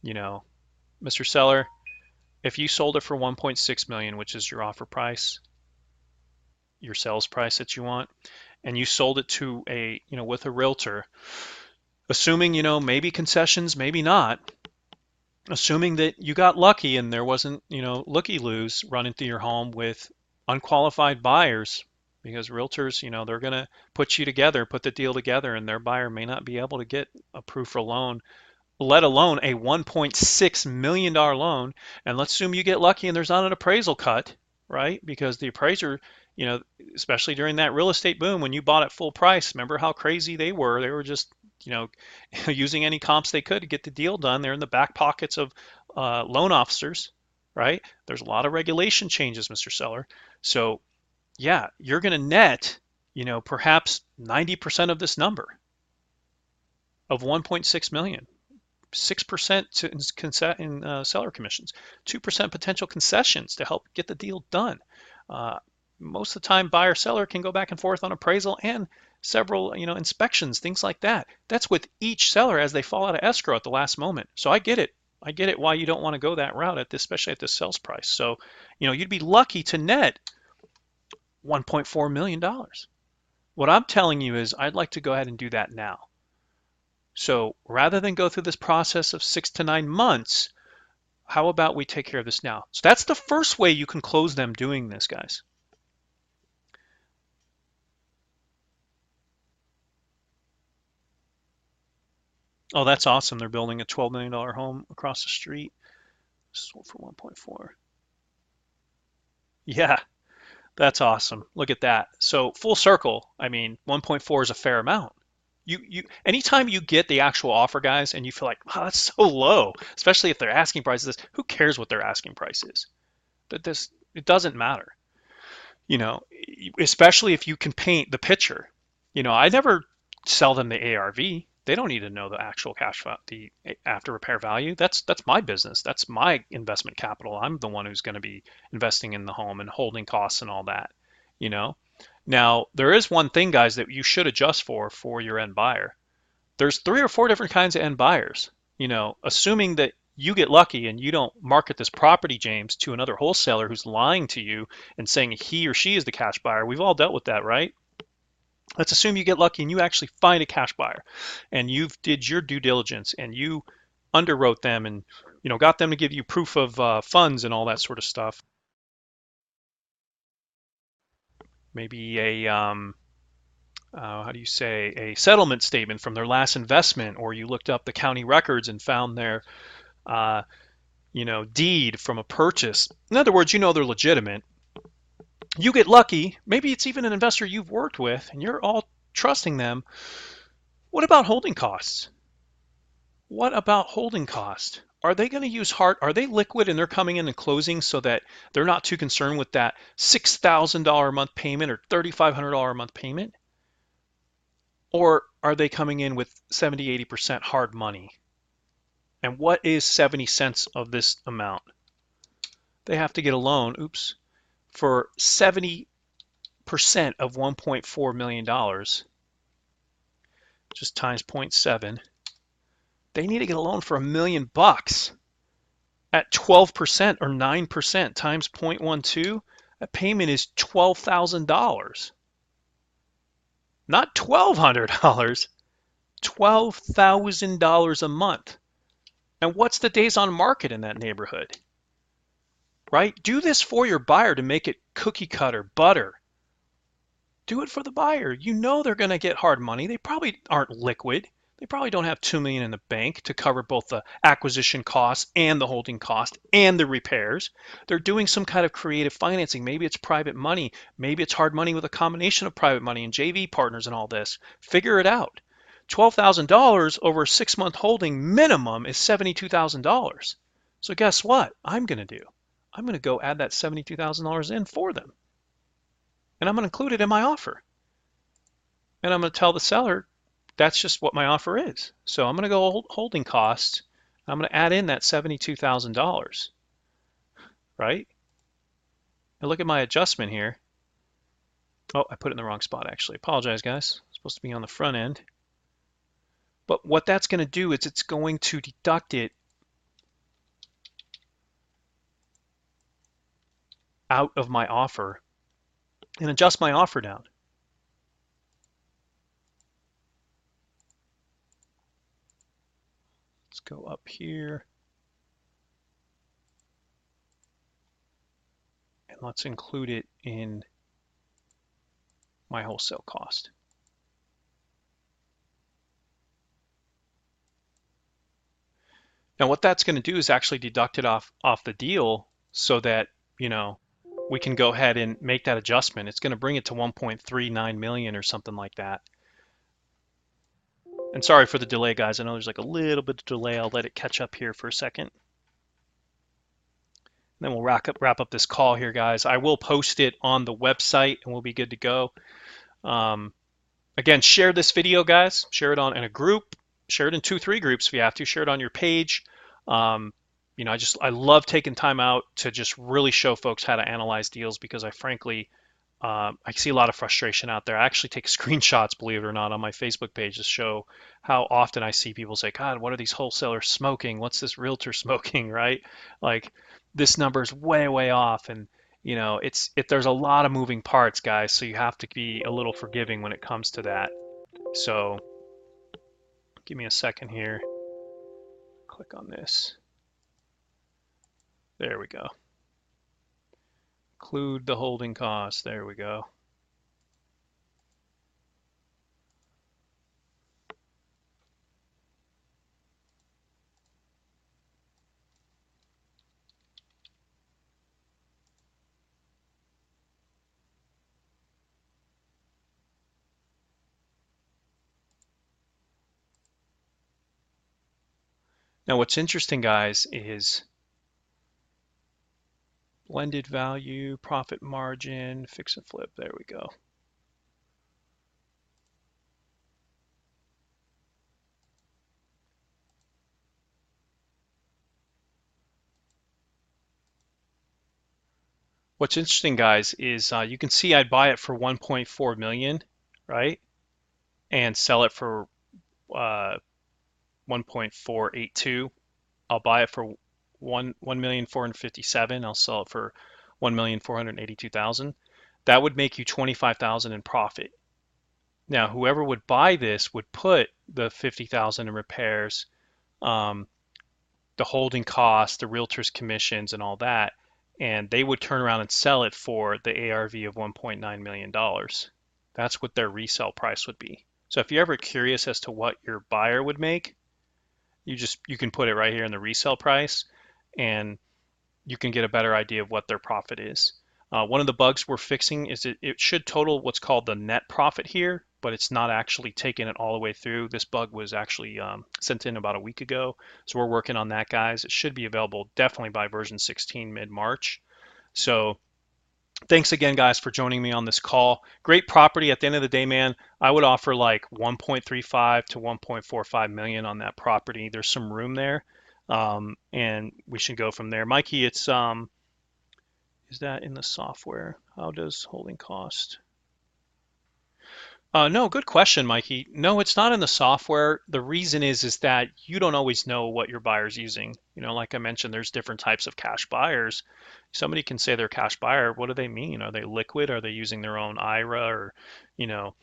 You know, Mr. Seller, if you sold it for 1.6 million, which is your offer price, your sales price that you want, and you sold it to a, with a realtor, assuming, maybe concessions, maybe not, assuming that you got lucky and there wasn't, looky-loos running through your home with unqualified buyers, because realtors, they're going to put you together, put the deal together, and their buyer may not be able to get approved for a loan, let alone a $1.6 million loan. And let's assume you get lucky and there's not an appraisal cut, right? Because the appraiser, you know, especially during that real estate boom when you bought at full price, remember how crazy they were? They were just, using any comps they could to get the deal done. They're in the back pockets of loan officers, right? There's a lot of regulation changes, Mr. Seller. So yeah, you're going to net, perhaps 90% of this number of 1.6 million. 6% in seller commissions, 2% potential concessions to help get the deal done. Most of the time, buyer seller can go back and forth on appraisal and several, inspections, things like that. That's with each seller as they fall out of escrow at the last moment. So I get it. I get it why you don't want to go that route especially at this sales price. So, you'd be lucky to net $1.4 million. What I'm telling you is I'd like to go ahead and do that now. So rather than go through this process of 6 to 9 months, how about we take care of this now? So that's the first way you can close them doing this, guys. Oh, that's awesome. They're building a $12 million home across the street. Sold for 1.4. Yeah, that's awesome. Look at that. So full circle, I mean, 1.4 is a fair amount. Anytime you get the actual offer, guys, and you feel like, wow, that's so low, especially if their asking price is this, who cares what their asking price is? It doesn't matter. you know, Especially if you can paint the picture. I never sell them the ARV. They don't need to know the actual cash flow, the after repair value. That's my business. That's my investment capital. I'm the one who's going to be investing in the home and holding costs and all that. You know. Now, there is one thing, guys, that you should adjust for your end buyer. There's 3 or 4 different kinds of end buyers. Assuming that you get lucky and you don't market this property, James, to another wholesaler who's lying to you and saying he or she is the cash buyer. We've all dealt with that, right? Let's assume you get lucky and you actually find a cash buyer and you've did your due diligence and you underwrote them and got them to give you proof of funds and all that sort of stuff. Maybe a how do you say, a settlement statement from their last investment, or you looked up the county records and found their uh, deed from a purchase. In other words, they're legitimate. You get lucky. Maybe it's even an investor you've worked with and you're all trusting them. What about holding costs? What about holding costs? Are they going to use are they liquid and they're coming in and closing so that they're not too concerned with that $6,000 a month payment or $3,500 a month payment? Or are they coming in with 70, 80% hard money? And what is 70 cents of this amount? They have to get a loan, for 70% of $1.4 million, just times 0.7. They need to get a loan for $1 million at 12% or 9% times 0.12. That payment is $12,000. Not $1,200, $12,000 a month. And what's the days on market in that neighborhood? Right? Do this for your buyer to make it cookie cutter, butter. Do it for the buyer. They're going to get hard money. They probably aren't liquid. They probably don't have $2 million in the bank to cover both the acquisition costs and the holding cost and the repairs. They're doing some kind of creative financing. Maybe it's private money. Maybe it's hard money with a combination of private money and JV partners and all this. Figure it out. $12,000 over a 6-month holding minimum is $72,000. So guess what I'm going to do? I'm going to go add that $72,000 in for them. And I'm going to include it in my offer. And I'm going to tell the seller that's just what my offer is. So I'm going to go holding costs. I'm going to add in that $72,000, right? And look at my adjustment here. Oh, I put it in the wrong spot, actually. Apologize, guys. supposed to be on the front end. But what that's going to do is it's going to deduct it out of my offer and adjust my offer down. Let's go up here. And let's include it in my wholesale cost. Now what that's going to do is actually deduct it off the deal so that, you know, we can go ahead and make that adjustment. It's going to bring it to 1.39 million or something like that. And sorry for the delay, guys. I know there's like a little bit of delay. I'll let it catch up here for a second. And then we'll wrap up this call here, guys. I will post it on the website and we'll be good to go. Again, share this video, guys. Share it in a group. Share it in 2-3 groups if you have to. Share it on your page. You know, I love taking time out to just really show folks how to analyze deals because I frankly, I see a lot of frustration out there. I actually take screenshots, believe it or not, on my Facebook page to show how often I see people say, God, what are these wholesalers smoking? What's this realtor smoking, right? Like this number is way, way off. And, you know, there's a lot of moving parts, guys. So you have to be a little forgiving when it comes to that. So give me a second here. Click on this. There we go. Include the holding costs. There we go. Now what's interesting, guys, is blended value, profit margin, fix and flip. There we go. What's interesting, guys, is you can see I'd buy it for 1.4 million, right? And sell it for 1.482. I'll buy it for 1,457,000. I'll sell it for 1,482,000. That would make you 25,000 in profit. Now, whoever would buy this would put the 50,000 in repairs, the holding costs, the realtor's commissions, and all that, and they would turn around and sell it for the ARV of $1.9 million. That's what their resale price would be. So if you're ever curious as to what your buyer would make, you can put it right here in the resale price, and you can get a better idea of what their profit is. One of the bugs we're fixing is it should total what's called the net profit here, but it's not actually taking it all the way through. This bug was actually sent in about a week ago, so we're working on that, guys. It should be available definitely by version 16 mid-March. So thanks again, guys, for joining me on this call. Great property. At the end of the day, man, I would offer like 1.35 to 1.45 million on that property. There's some room there, and we should go from there. Mikey, it's is that in the software? How does holding cost? No, good question, Mikey. No, it's not in the software. The reason is that you don't always know what your buyer's using. You know, like I mentioned, there's different types of cash buyers. Somebody can say they're a cash buyer. What do they mean? Are they liquid? Are they using their own IRA or, you know,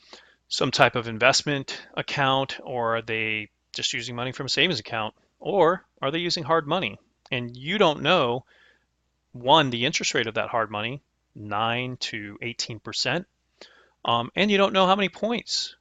some type of investment account? Or are they just using money from a savings account? Or are they using hard money? And you don't know, one, the interest rate of that hard money, 9 to 18%. And you don't know how many points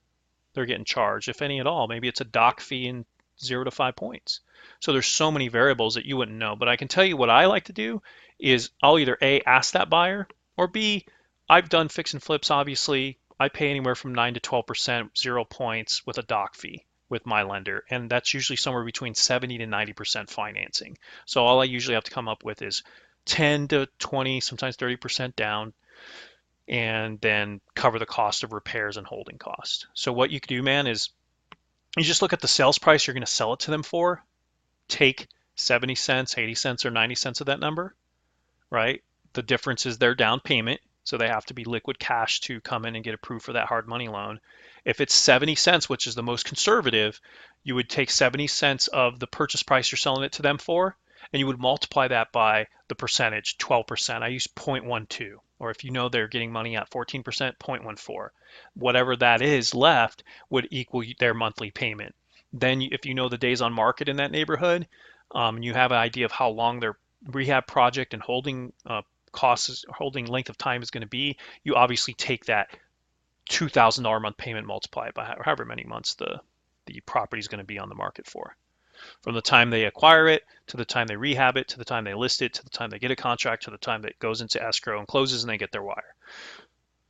they're getting charged, if any at all. Maybe it's a doc fee in 0 to 5 points. So there's so many variables that you wouldn't know. But I can tell you what I like to do is I'll either A, ask that buyer, or B, I've done fix and flips, obviously. I pay anywhere from 9 to 12%, 0 points with a doc fee with my lender. And that's usually somewhere between 70 to 90% financing. So all I usually have to come up with is 10 to 20, sometimes 30% down, and then cover the cost of repairs and holding costs. So what you can do, man, is you just look at the sales price you're going to sell it to them for, take 70 cents, 80 cents, or 90 cents of that number, right? The difference is their down payment. So they have to be liquid cash to come in and get approved for that hard money loan. If it's 70 cents, which is the most conservative, you would take 70 cents of the purchase price you're selling it to them for, and you would multiply that by the percentage, 12%. I use 0.12, or if you know they're getting money at 14%, 0.14. Whatever that is left would equal their monthly payment. Then if you know the days on market in that neighborhood, you have an idea of how long their rehab project and holding costs, holding length of time is going to be, you obviously take that $2,000 a month payment, multiply it by however many months the property is going to be on the market for. From the time they acquire it, to the time they rehab it, to the time they list it, to the time they get a contract, to the time that it goes into escrow and closes and they get their wire.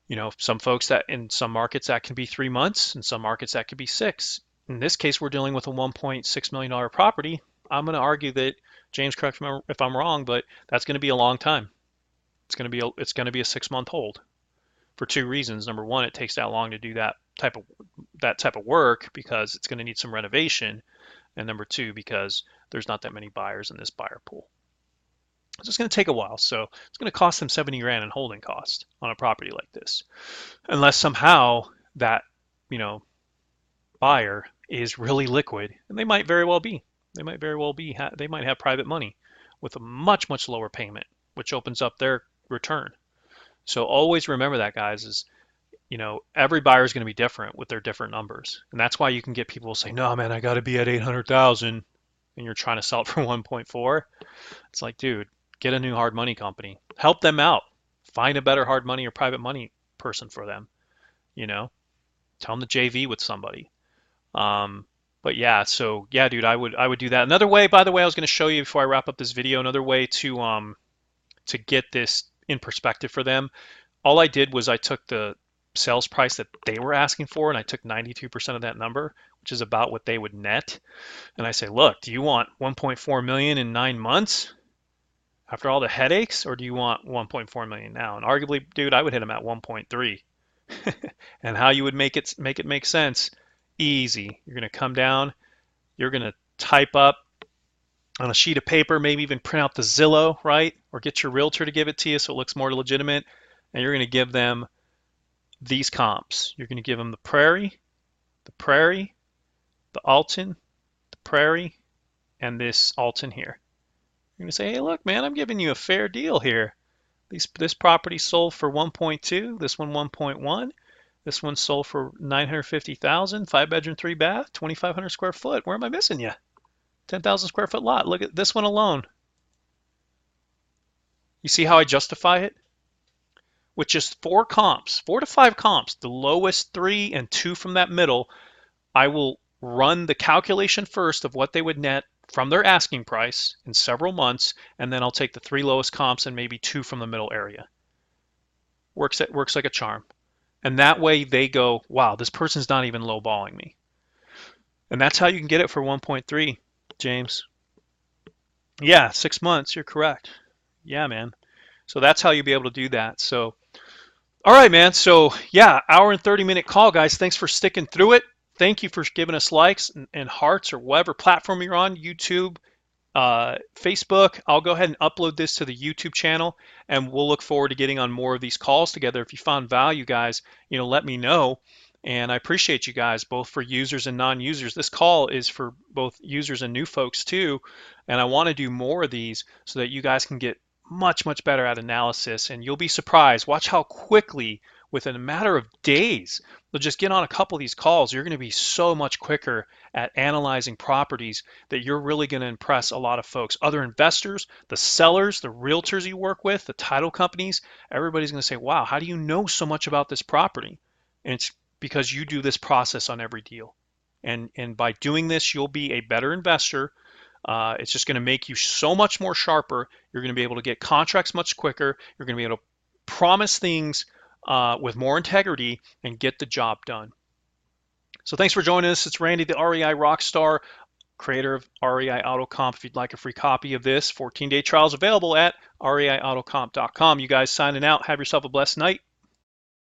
You know, some folks that in some markets that can be 3 months, in some markets that could be 6. In this case, we're dealing with a $1.6 million property. I'm going to argue that, James, correct me if I'm wrong, but that's going to be a long time. It's going to be a 6-month hold for 2 reasons. Number one, it takes that long to do that type of work because it's going to need some renovation, and number 2, because there's not that many buyers in this buyer pool. So it's going to take a while. So it's going to cost them 70 grand in holding cost on a property like this, unless somehow that buyer is really liquid, and they might very well be. They might have private money with a much lower payment, which opens up their return. So always remember that, guys, is every buyer is going to be different with their different numbers. And that's why you can get people who say, no, man, I got to be at 800,000 and you're trying to sell it for 1.4. It's like, dude, get a new hard money company. Help them out. Find a better hard money or private money person for them. Tell them to JV with somebody. But yeah, so yeah, dude, I would do that. Another way, by the way, I was going to show you before I wrap up this video, another way to get this in perspective for them. All I did was I took the sales price that they were asking for, and I took 92% of that number, which is about what they would net. And I say, look, do you want 1.4 million in 9 months after all the headaches, or do you want 1.4 million now? And arguably, dude, I would hit them at 1.3. And how you would make it make sense? Easy. You're going to come down, you're going to type up on a sheet of paper, maybe even print out the Zillow, right? Or get your realtor to give it to you so it looks more legitimate. And you're going to give them these comps. You're going to give them the Prairie, the Alton, the Prairie, and this Alton here. You're going to say, hey, look, man, I'm giving you a fair deal here. This property sold for 1.2, this one 1.1, this one sold for 950,000, 5-bedroom, 3-bath, 2,500 square foot. Where am I missing you? 10,000 square foot lot. Look at this one alone. You see how I justify it? With just 4 to 5 comps, the lowest 3 and 2 from that middle, I will run the calculation first of what they would net from their asking price in several months, and then I'll take the 3 lowest comps and maybe 2 from the middle area. Works like a charm. And that way they go, wow, this person's not even lowballing me. And that's how you can get it for 1.3, James. Yeah, 6 months, you're correct. Yeah, man. So that's how you'll be able to do that. So, all right, man. So yeah, hour and 30-minute call, guys. Thanks for sticking through it. Thank you for giving us likes and hearts or whatever platform you're on, YouTube, Facebook. I'll go ahead and upload this to the YouTube channel, and we'll look forward to getting on more of these calls together. If you found value, guys, let me know. And I appreciate you guys, both for users and non-users. This call is for both users and new folks too. And I want to do more of these so that you guys can get much better at analysis. And you'll be surprised. Watch how quickly, within a matter of days, they'll just get on a couple of these calls. You're going to be so much quicker at analyzing properties that you're really going to impress a lot of folks. Other investors, the sellers, the realtors you work with, the title companies, everybody's going to say, wow, how do you know so much about this property? And it's because you do this process on every deal. And by doing this, you'll be a better investor. It's just going to make you so much more sharper. You're going to be able to get contracts much quicker. You're going to be able to promise things with more integrity and get the job done. So thanks for joining us. It's Randy, the REI Rockstar, creator of REI Autocomp. If you'd like a free copy of this, 14-day trials available at reiautocomp.com. You guys signing out. Have yourself a blessed night.